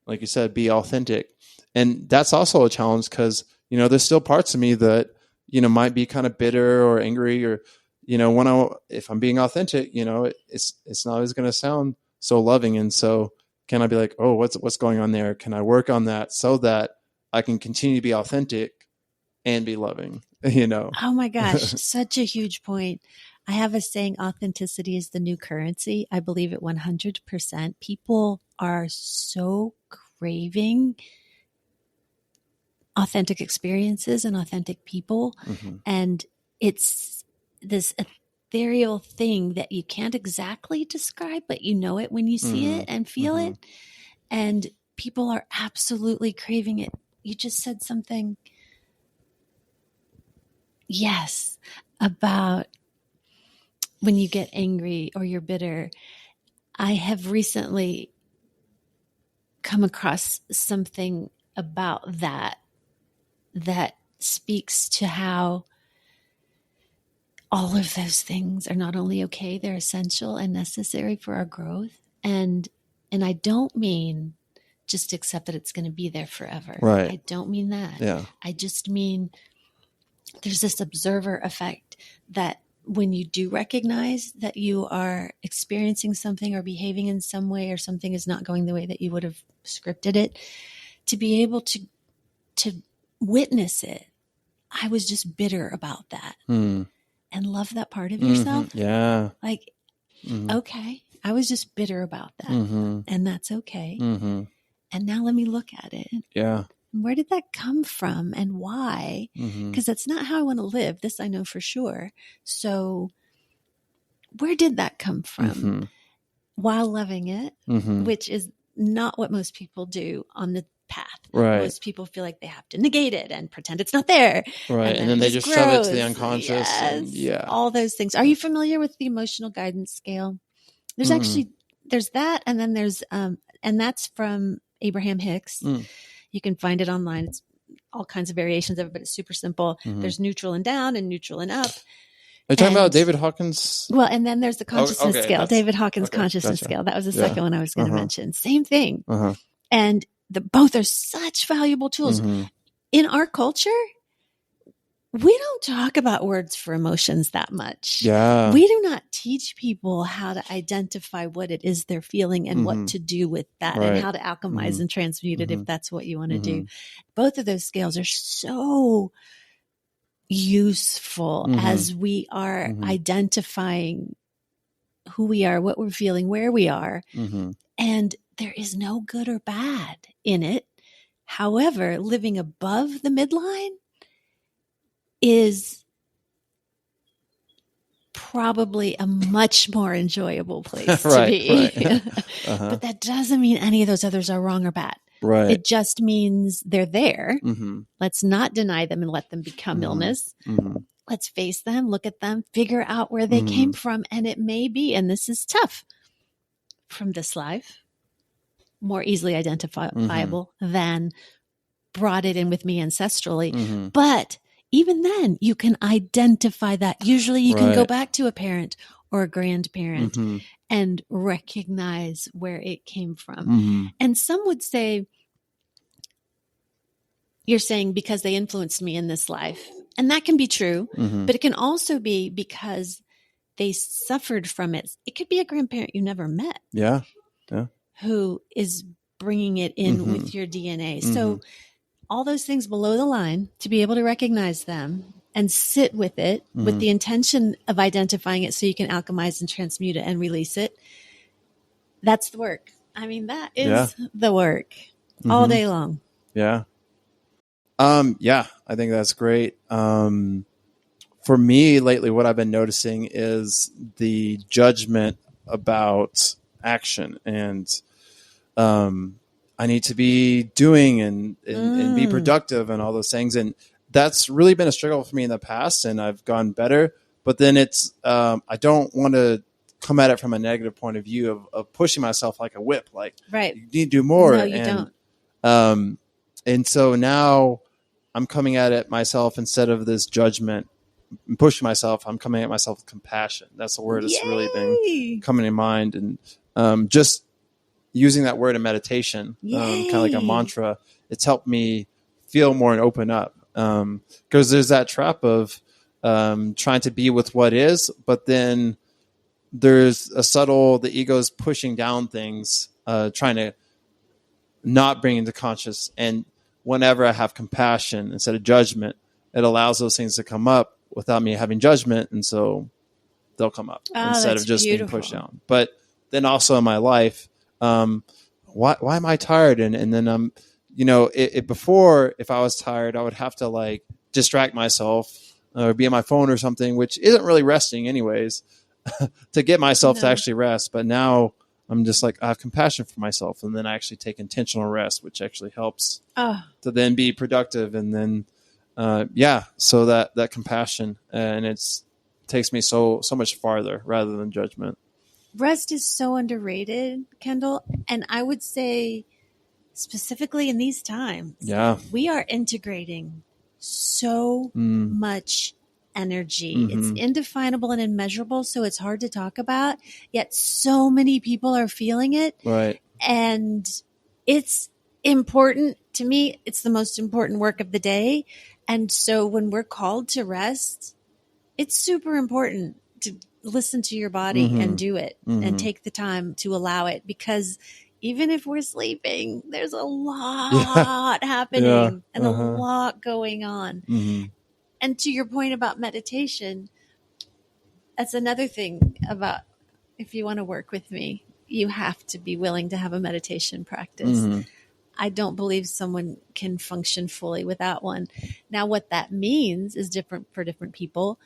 like you said, be authentic? And that's also a challenge, because there's still parts of me that, might be kind of bitter or angry, or, if I'm being authentic, it's not always going to sound so loving. And so can I be like, oh, what's going on there? Can I work on that so that I can continue to be authentic and be loving, Oh my gosh, such a huge point. I have a saying, authenticity is the new currency. I believe it 100%. People are so craving authentic experiences and authentic people. Mm-hmm. And it's this ethereal thing that you can't exactly describe, but you know it when you see Mm-hmm. it and feel Mm-hmm. it. And people are absolutely craving it. You just said something, yes, about when you get angry or you're bitter. I have recently come across something about that speaks to how all of those things are not only okay, they're essential and necessary for our growth. And I don't mean just accept that it's going to be there forever. Right. I don't mean that. Yeah. I just mean there's this observer effect that when you do recognize that you are experiencing something or behaving in some way, or something is not going the way that you would have scripted it, to be able to witness it. I was just bitter about that. And love that part of yourself. Mm-hmm. Yeah. Like, okay, I was just bitter about that. And that's okay. And now let me look at it. Yeah. Where did that come from and why? Because that's not how I want to live. This I know for sure. So where did that come from? While loving it, which is not what most people do on the path. Right. Most people feel like they have to negate it and pretend it's not there. Right. And then they just shove it to the unconscious. Yes. And all those things. Are you familiar with the emotional guidance scale? There's actually, there's that. And then there's, and that's from Abraham Hicks. You can find it online. It's all kinds of variations of it, but it's super simple. There's neutral and down and neutral and up. Are you talking about David Hawkins? Well, and then there's the consciousness scale, David Hawkins consciousness gotcha. scale. That was the second one I was going to mention. Same thing. And both are such valuable tools. In our culture, we don't talk about words for emotions that much. Yeah. We do not teach people how to identify what it is they're feeling and what to do with that, and how to alchemize and transmute it if that's what you want to do. Both of those scales are so useful as we are identifying who we are, what we're feeling, where we are. And there is no good or bad in it. However, living above the midline is probably a much more enjoyable place to be. But that doesn't mean any of those others are wrong or bad. Right. It just means they're there. Let's not deny them and let them become illness. Let's face them, look at them, figure out where they came from. And it may be, and this is tough, from this life, more easily identifiable than brought it in with me ancestrally. But even then, you can identify that. Usually you can go back to a parent or a grandparent and recognize where it came from. And some would say, you're saying because they influenced me in this life. And that can be true, but it can also be because they suffered from it. It could be a grandparent you never met. Yeah. Who is bringing it in with your DNA. So all those things below the line, to be able to recognize them and sit with it with the intention of identifying it so you can alchemize and transmute it and release it. That's the work. I mean, that is the work all day long. Yeah. Yeah, I think that's great. For me lately, what I've been noticing is the judgment about action, and I need to be doing and be productive and all those things. And that's really been a struggle for me in the past, and I've gone better. But then it's, I don't want to come at it from a negative point of view of pushing myself like a whip. Like, you need to do more. No, you don't. And so now I'm coming at it myself instead of this judgment and pushing myself. I'm coming at myself with compassion. That's the word that's really been coming to mind. And just using that word in meditation, kind of like a mantra, it's helped me feel more and open up. Because there's that trap of trying to be with what is, but then there's the ego's pushing down things, trying to not bring into conscious. And whenever I have compassion instead of judgment, it allows those things to come up without me having judgment. And so they'll come up instead of just being pushed down. But then also in my life, why am I tired? And then before, if I was tired, I would have to like distract myself or be on my phone or something, which isn't really resting anyways, to get myself to actually rest. But now I'm just like, I have compassion for myself, and then I actually take intentional rest, which actually helps to then be productive. And then, so that compassion, and takes me so much farther rather than judgment. Rest is so underrated, Kendall. And I would say specifically in these times, we are integrating so much energy. Mm-hmm. It's indefinable and immeasurable, so it's hard to talk about, yet so many people are feeling it. Right. And it's important to me. It's the most important work of the day. And so when we're called to rest, it's super important to listen to your body and do it and take the time to allow it, because even if we're sleeping, there's a lot happening and a lot going on. Mm-hmm. And to your point about meditation, that's another thing about, if you want to work with me, you have to be willing to have a meditation practice. Mm-hmm. I don't believe someone can function fully without one. Now, what that means is different for different people.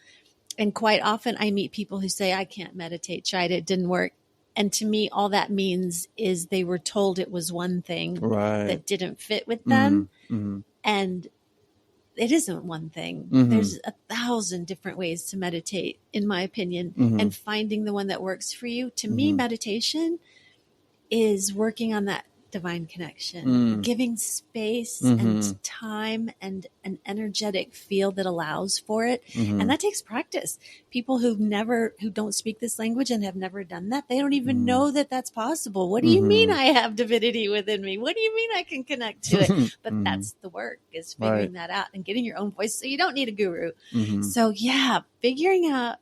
And quite often I meet people who say, I can't meditate, tried it, didn't work. And to me, all that means is they were told it was one thing that didn't fit with them. Mm-hmm. And it isn't one thing. Mm-hmm. There's 1,000 different ways to meditate, in my opinion, and finding the one that works for you. To me, meditation is working on that divine connection, giving space and time and an energetic field that allows for it. And that takes practice. People who don't speak this language and have never done that, they don't even know that that's possible. What do you mean I have divinity within me? What do you mean I can connect to it? But that's the work, is figuring that out and getting your own voice. So you don't need a guru. So figuring out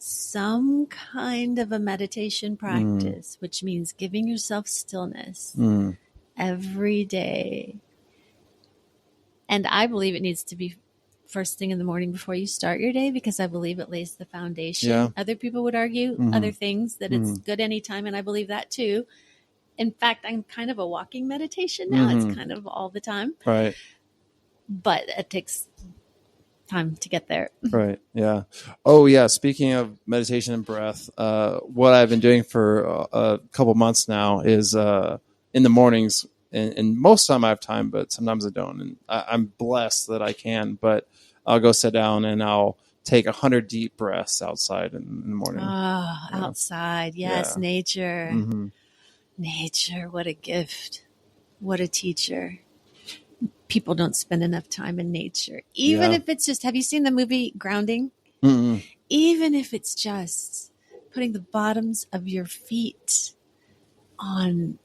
some kind of a meditation practice, which means giving yourself stillness every day. And I believe it needs to be first thing in the morning before you start your day, because I believe it lays the foundation. Yeah. Other people would argue other things, that it's good anytime, and I believe that too. In fact, I'm kind of a walking meditation now. It's kind of all the time. Right. But it takes time to get there. Right. Yeah. Oh, yeah. Speaking of meditation and breath, what I've been doing for a couple months now is in the mornings, and most of the time I have time, but sometimes I don't. And I'm blessed that I can, but I'll go sit down and I'll take 100 deep breaths outside in the morning. Outside. Yes. Yeah. Nature. Mm-hmm. Nature. What a gift. What a teacher. People don't spend enough time in nature. Even if it's just, have you seen the movie Grounding? Mm-mm. Even if it's just putting the bottoms of your feet on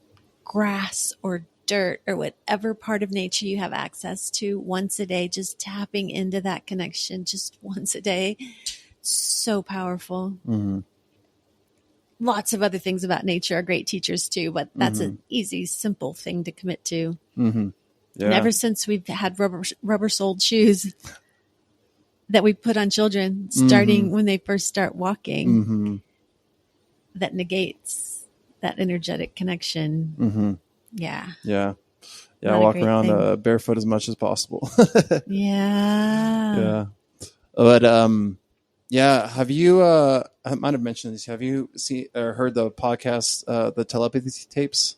grass or dirt or whatever part of nature you have access to once a day, just tapping into that connection just once a day. So powerful. Mm-hmm. Lots of other things about nature are great teachers too, but that's an easy, simple thing to commit to. Mm-hmm. Yeah. And ever since we've had rubber-soled shoes that we put on children starting when they first start walking, that negates that energetic connection. Mm-hmm. Yeah. Yeah. Yeah. Walk around barefoot as much as possible. Yeah. But have you? I might have mentioned this. Have you seen or heard the podcast, the telepathy tapes?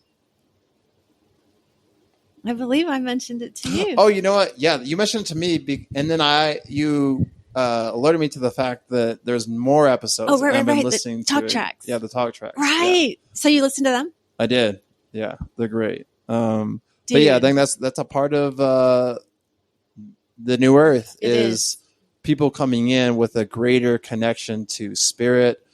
I believe I mentioned it to you. Oh, you know what? Yeah, you mentioned it to me, and then you alerted me to the fact that there's more episodes. Oh, right. I've been listening to talk tracks. Yeah, the talk tracks. Right. Yeah. So you listened to them? I did. Yeah, they're great. But yeah, I think that's a part of the New Earth is people coming in with a greater connection to spirit,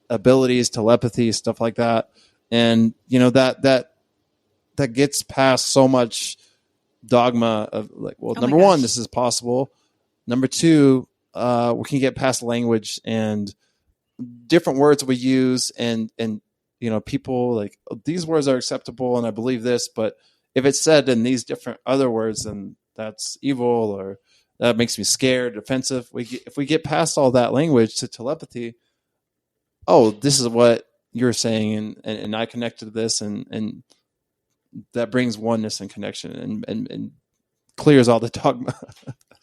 abilities, telepathy, stuff like that, and that gets past so much dogma of like, well, Oh my number one, gosh. this is possible. Number two, we can get past language and different words we use, and people like, oh, these words are acceptable and I believe this, but if it's said in these different other words, then that's evil, or that makes me scared, offensive. If we get past all that language to telepathy, oh, this is what you're saying, and I connected to this, and that brings oneness and connection, and clears all the dogma.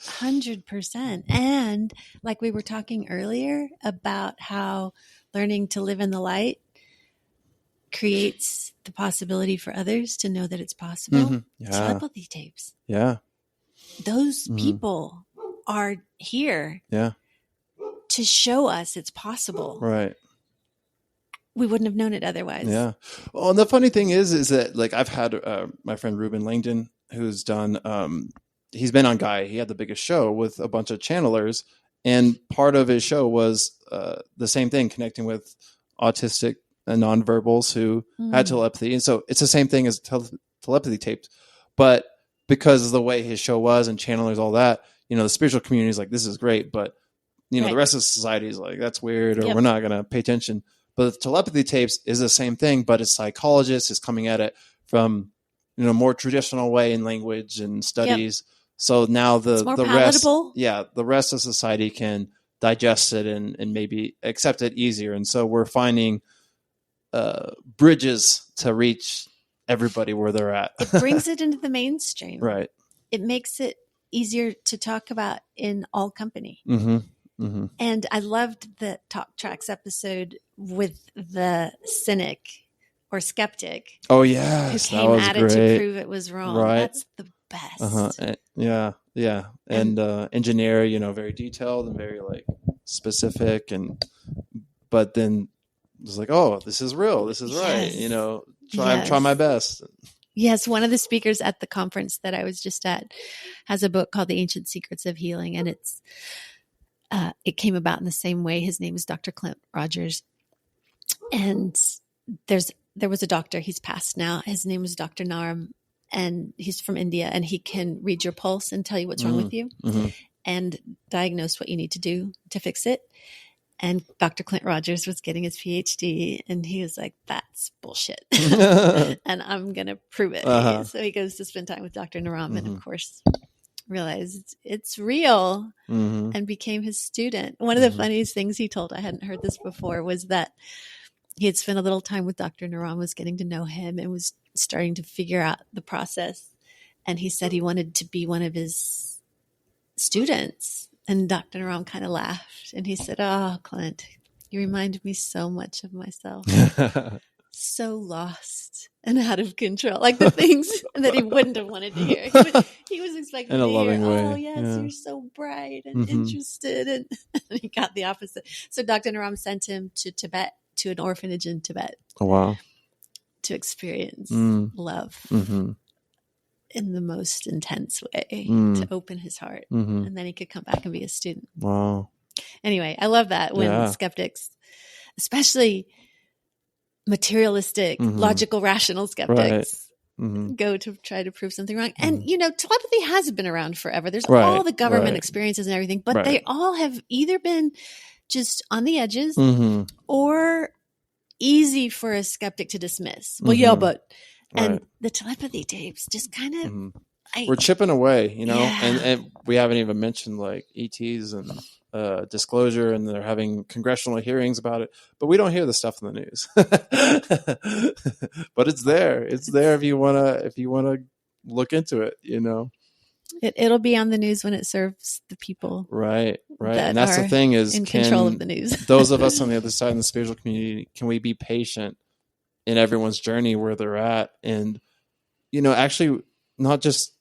100%. And like we were talking earlier about how learning to live in the light creates the possibility for others to know that it's possible. Mm-hmm. Yeah. Telepathy tapes. Yeah. Those people are here to show us it's possible. Right. We wouldn't have known it otherwise. Yeah. Well, and the funny thing is that like I've had my friend Ruben Langdon, who's done, he's been on Guy. He had the biggest show with a bunch of channelers, and part of his show was the same thing, connecting with autistic and nonverbals who had telepathy. And so it's the same thing as telepathy tapes, but because of the way his show was and channelers, all that, the spiritual community is like, this is great, but the rest of society is like, that's weird, or we're not going to pay attention. But the telepathy tapes is the same thing, but it's psychologists is coming at it from, more traditional way in language and studies. Yep. So now the palatable. rest, the rest of society can digest it and maybe accept it easier. And so we're finding bridges to reach everybody where they're at. It brings it into the mainstream. Right. It makes it easier to talk about in all company. Mm-hmm. Mm-hmm. And I loved the Talk Tracks episode with the cynic or skeptic. Oh, yes. Who came at it to prove it was wrong. Right. That's the best. Yeah. Yeah. And engineer, very detailed and very like specific. But then it's like, oh, this is real. This is right. Try my best. Yes. One of the speakers at the conference that I was just at has a book called The Ancient Secrets of Healing. And it came about in the same way. His name is Dr. Clint Rogers. And there was a doctor, he's passed now. His name was Dr. Naram, and he's from India, and he can read your pulse and tell you what's wrong with you and diagnose what you need to do to fix it. And Dr. Clint Rogers was getting his PhD, and he was like, that's bullshit. And I'm going to prove it. So he goes to spend time with Dr. Naram, and of course realized it's real and became his student. One of the funniest things he told, I hadn't heard this before, was that he had spent a little time with Dr. Naram, was getting to know him, and was starting to figure out the process. And he said he wanted to be one of his students. And Dr. Naram kind of laughed, and he said, oh, Clint, you reminded me so much of myself. So lost and out of control, like the things that he wouldn't have wanted to hear. He was expecting in a to hear, loving way. oh yes, you're so bright and interested, and he got the opposite. So Dr. Naram sent him to Tibet, to an orphanage in Tibet. Oh, wow. To experience love in the most intense way, to open his heart, and then he could come back and be a student. Wow. Anyway, I love that when skeptics, especially materialistic, logical, rational skeptics, go to try to prove something wrong. And, telepathy has been around forever. There's all the government experiences and everything, but they all have either been just on the edges or easy for a skeptic to dismiss. Well, yeah, but, and the telepathy tapes just kind of, we're chipping away, and we haven't even mentioned like ETs and disclosure, and they're having congressional hearings about it, but we don't hear the stuff in the news. But it's there. It's there if you wanna look into it. It'll be on the news when it serves the people. Right. And that's the thing is, in control of the news. Those of us on the other side in the spiritual community, can we be patient in everyone's journey where they're at, and actually not just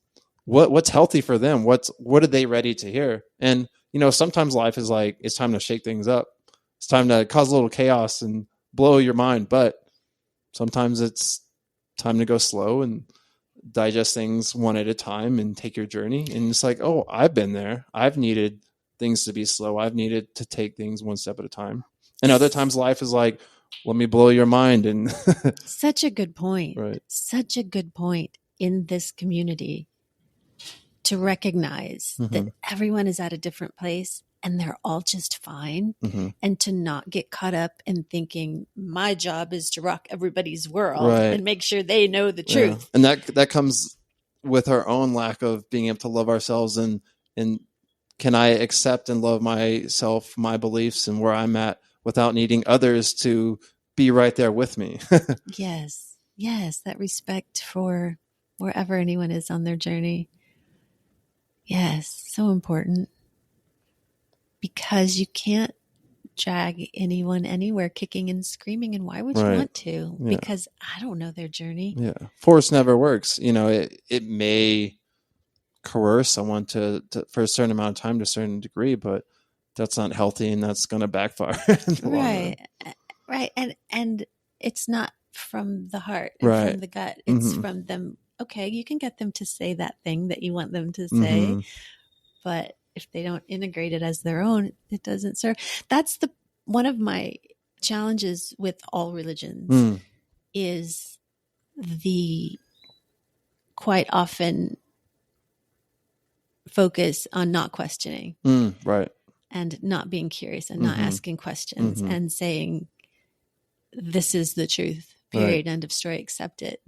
what's healthy for them, what are they ready to hear? And sometimes life is like, it's time to shake things up. It's time to cause a little chaos and blow your mind. But sometimes it's time to go slow and digest things one at a time and take your journey. And it's like, oh, I've been there. I've needed things to be slow. I've needed to take things one step at a time. And other times life is like, let me blow your mind. And such a good point. Right. Such a good point in this community. to recognize Mm-hmm. that everyone is at a different place and they're all just fine, Mm-hmm. and to not get caught up in thinking my job is to rock everybody's world Right. and make sure they know the Yeah. truth. And that comes with our own lack of being able to love ourselves, and can I accept and love myself, my beliefs, and where I'm at without needing others to be right there with me. Yes. Yes. That respect for wherever anyone is on their journey. Yes. So important, because you can't drag anyone anywhere kicking and screaming. And why would you Right. want to? Yeah. Because I don't know their journey. Yeah. Force never works. It may coerce someone to for a certain amount of time to a certain degree, but that's not healthy, and that's going to backfire in the long run. Right. And it's not from the heart and Right. from the gut. It's Mm-hmm. from them. Okay, you can get them to say that thing that you want them to say, Mm-hmm. but if they don't integrate it as their own, it doesn't serve. That's one of my challenges with all religions is the quite often focus on not questioning Right. and not being curious and not asking questions and saying, this is the truth, period, end of story, accept it.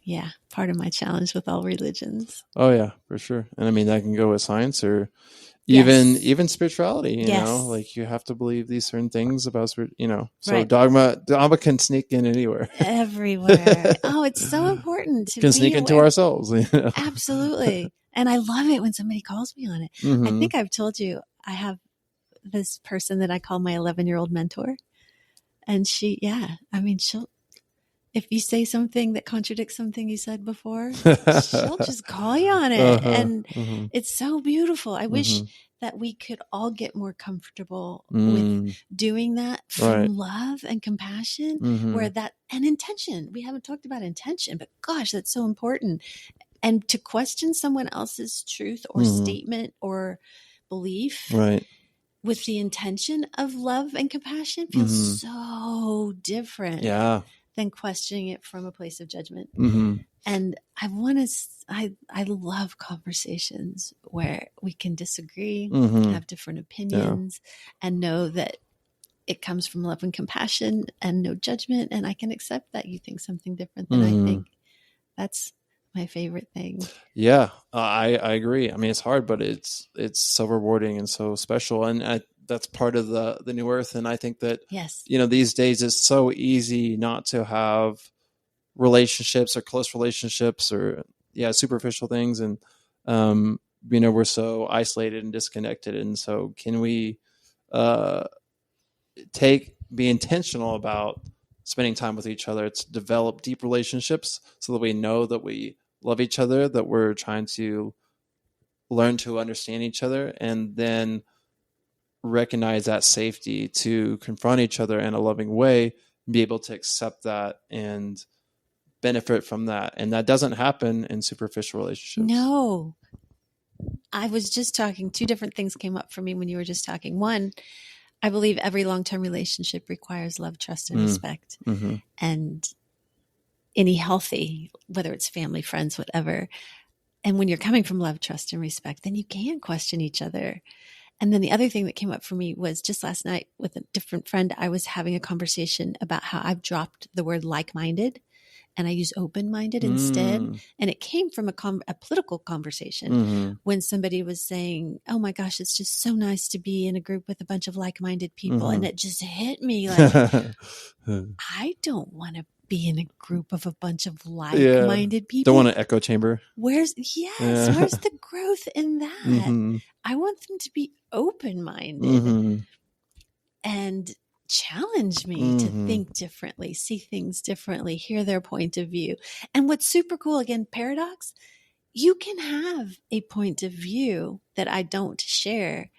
Yeah, part of my challenge with all religions. Oh yeah, for sure. And I mean, that can go with science or even spirituality, like you have to believe these certain things about so right. dogma can sneak in everywhere. Oh, it's so important to can sneak into ourselves. Absolutely. And I love it when somebody calls me on it. I think I've told you I have this person that I call my 11-year-old mentor, and she'll, if you say something that contradicts something you said before, she'll just call you on it. And it's so beautiful. I wish that we could all get more comfortable with doing that from love and compassion, where and intention. We haven't talked about intention, but gosh, that's so important. And to question someone else's truth or statement or belief with the intention of love and compassion feels so different than questioning it from a place of judgment. And I love conversations where we can disagree, have different opinions, and know that it comes from love and compassion and no judgment. And I can accept that you think something different than I think. That's my favorite thing. Yeah, I agree. I mean, it's hard, but it's so rewarding and so special. And that's part of the new earth. And I think that, these days it's so easy not to have relationships or close relationships or superficial things. And, we're so isolated and disconnected. And so can we be intentional about spending time with each other to develop deep relationships so that we know that we love each other, that we're trying to learn to understand each other, and then recognize that safety to confront each other in a loving way, be able to accept that and benefit from that. And that doesn't happen in superficial relationships. No. I was just talking, two different things came up for me when you were just talking. One, I believe every long-term relationship requires love, trust, and respect. And any healthy, whether it's family, friends, whatever. And when you're coming from love, trust, and respect, then you can question each other. And then the other thing that came up for me was just last night with a different friend, I was having a conversation about how I've dropped the word like-minded and I use open-minded instead. And it came from a political conversation when somebody was saying, oh my gosh, it's just so nice to be in a group with a bunch of like-minded people. And it just hit me like, I don't want to be in a group of a bunch of like-minded people. Don't want an echo chamber. Where's the growth in that? I want them to be open-minded and challenge me to think differently, see things differently, hear their point of view. And what's super cool, again, paradox, you can have a point of view that I don't share.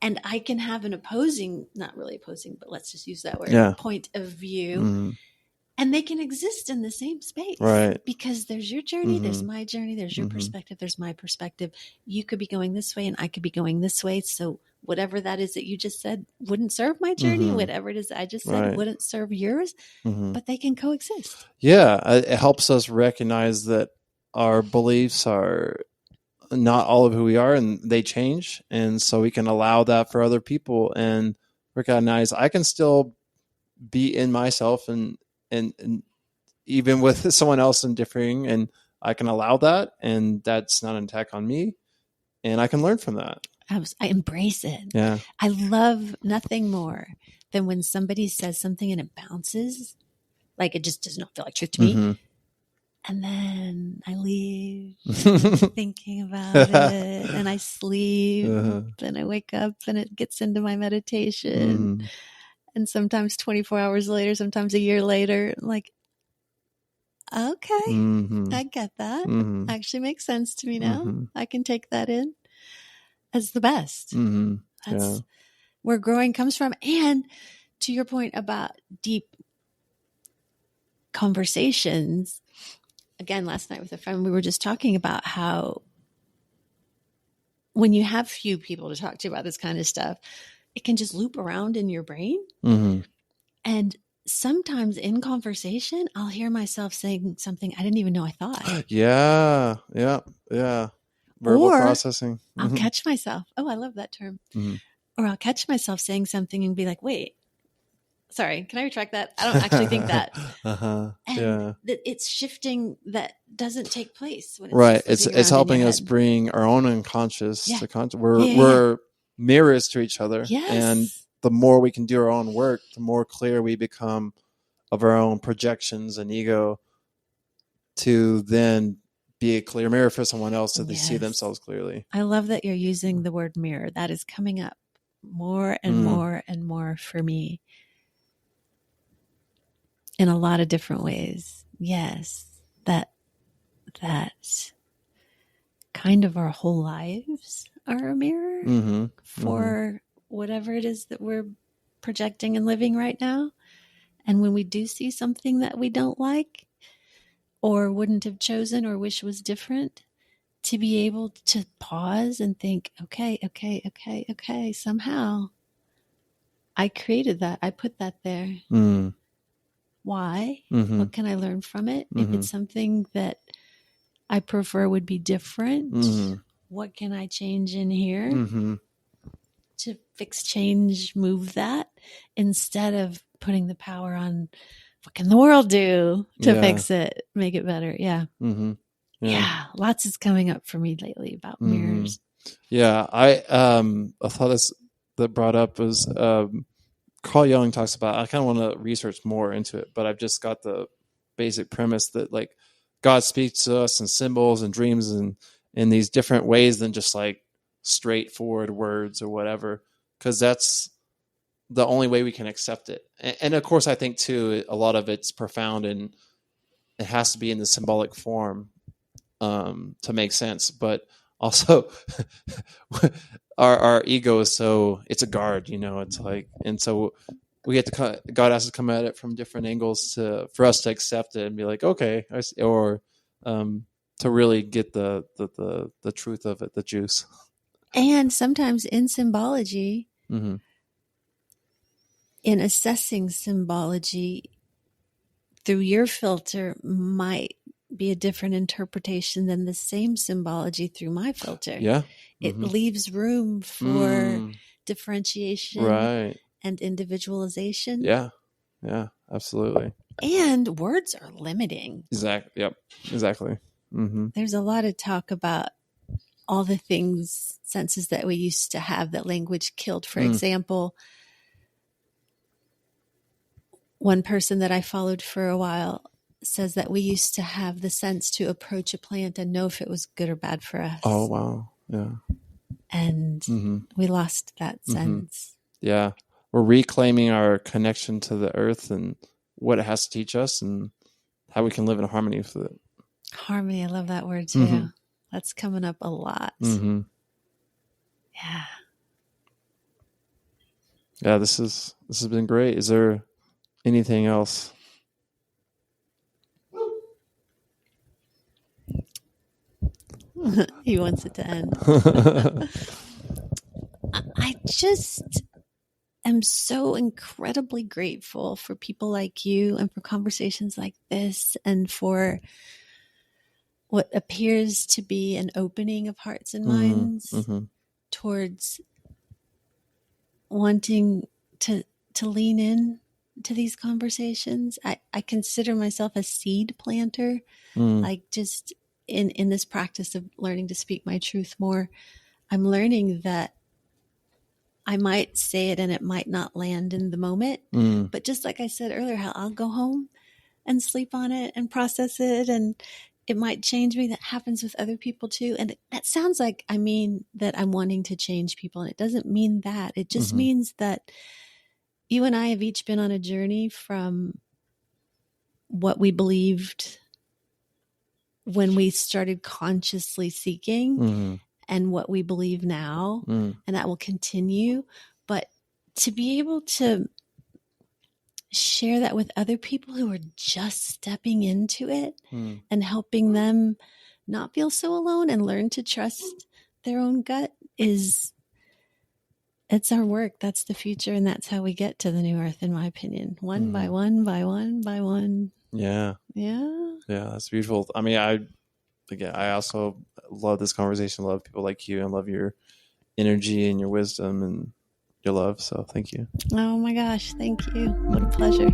And I can have an opposing, not really opposing, but let's just use that word, point of view. And they can exist in the same space. Right. Because there's your journey, there's my journey, there's your perspective, there's my perspective. You could be going this way and I could be going this way. So whatever that is that you just said wouldn't serve my journey. Whatever it is I just said wouldn't serve yours. But they can coexist. Yeah. It helps us recognize that our beliefs are not all of who we are, and they change. And so we can allow that for other people and recognize I can still be in myself and even with someone else and differing, and I can allow that, and that's not an attack on me, and I can learn from that. I embrace it. Yeah. I love nothing more than when somebody says something and it bounces, like it just does not feel like truth to me. And then I leave thinking about it, and I sleep, and I wake up, and it gets into my meditation. And sometimes 24 hours later, sometimes a year later, I'm like, okay, I get that. Actually makes sense to me now. I can take that in. That's the best. That's where growing comes from. And to your point about deep conversations, again, last night with a friend, we were just talking about how when you have few people to talk to about this kind of stuff, it can just loop around in your brain. And sometimes in conversation, I'll hear myself saying something I didn't even know I thought. Yeah. Verbal processing. I'll catch myself. Oh, I love that term. Or I'll catch myself saying something and be like, wait, sorry, can I retract that? I don't actually think that. And it's shifting that doesn't take place. When it's helping us bring our own unconscious to conscious. We're mirrors to each other. And the more we can do our own work, the more clear we become of our own projections and ego to then be a clear mirror for someone else so they see themselves clearly. I love that you're using the word mirror. That is coming up more and more and more for me in a lot of different ways. Yes, that kind of our whole lives are a mirror for whatever it is that we're projecting and living right now. And when we do see something that we don't like or wouldn't have chosen or wish was different, to be able to pause and think, okay, somehow I created that. I put that there. Why? What can I learn from it? If it's something that I prefer would be different, what can I change in here to fix, change, move that, instead of putting the power on what can the world do to fix it, make it better. Yeah, lots is coming up for me lately about mirrors. I thought that brought up was Carl Jung talks about. I kind of want to research more into it, but I've just got the basic premise that like God speaks to us in symbols and dreams and in these different ways than just like straightforward words or whatever, because that's the only way we can accept it. And of course, I think too, a lot of it's profound and it has to be in the symbolic form to make sense. But also, our ego is it's a guard, it's like, and so we have to God has to come at it from different angles for us to accept it and be like, okay, or to really get the truth of it, the juice. And sometimes in symbology, in assessing symbology through your filter might be a different interpretation than the same symbology through my filter. It leaves room for differentiation and individualization. Yeah, absolutely. And words are limiting. Exactly. There's a lot of talk about all the senses that we used to have that language killed. For example, one person that I followed for a while says that we used to have the sense to approach a plant and know if it was good or bad for us. Oh, wow. Yeah. And we lost that sense. Yeah. We're reclaiming our connection to the earth and what it has to teach us and how we can live in harmony with it. Harmony. I love that word too. That's coming up a lot. Yeah. Yeah. This has been great. Is there anything else? He wants it to end. I just am so incredibly grateful for people like you and for conversations like this and for what appears to be an opening of hearts and Mm-hmm. minds Mm-hmm. towards wanting to lean in to these conversations. I consider myself a seed planter, like just in this practice of learning to speak my truth more. I'm learning that I might say it and it might not land in the moment, but just like I said earlier, how I'll go home and sleep on it and process it, and it might change me. That happens with other people too. And that sounds like I mean that I'm wanting to change people, and it doesn't mean that. It just means that you and I have each been on a journey from what we believed when we started consciously seeking and what we believe now, and that will continue. But to be able to share that with other people who are just stepping into it and helping them not feel so alone and learn to trust their own gut it's our work. That's the future, and that's how we get to the new earth, in my opinion. One by one by one by one. Yeah. Yeah. Yeah, that's beautiful. I mean, I also love this conversation. Love people like you, and love your energy and your wisdom and your love. So thank you. Oh my gosh, thank you. What a pleasure.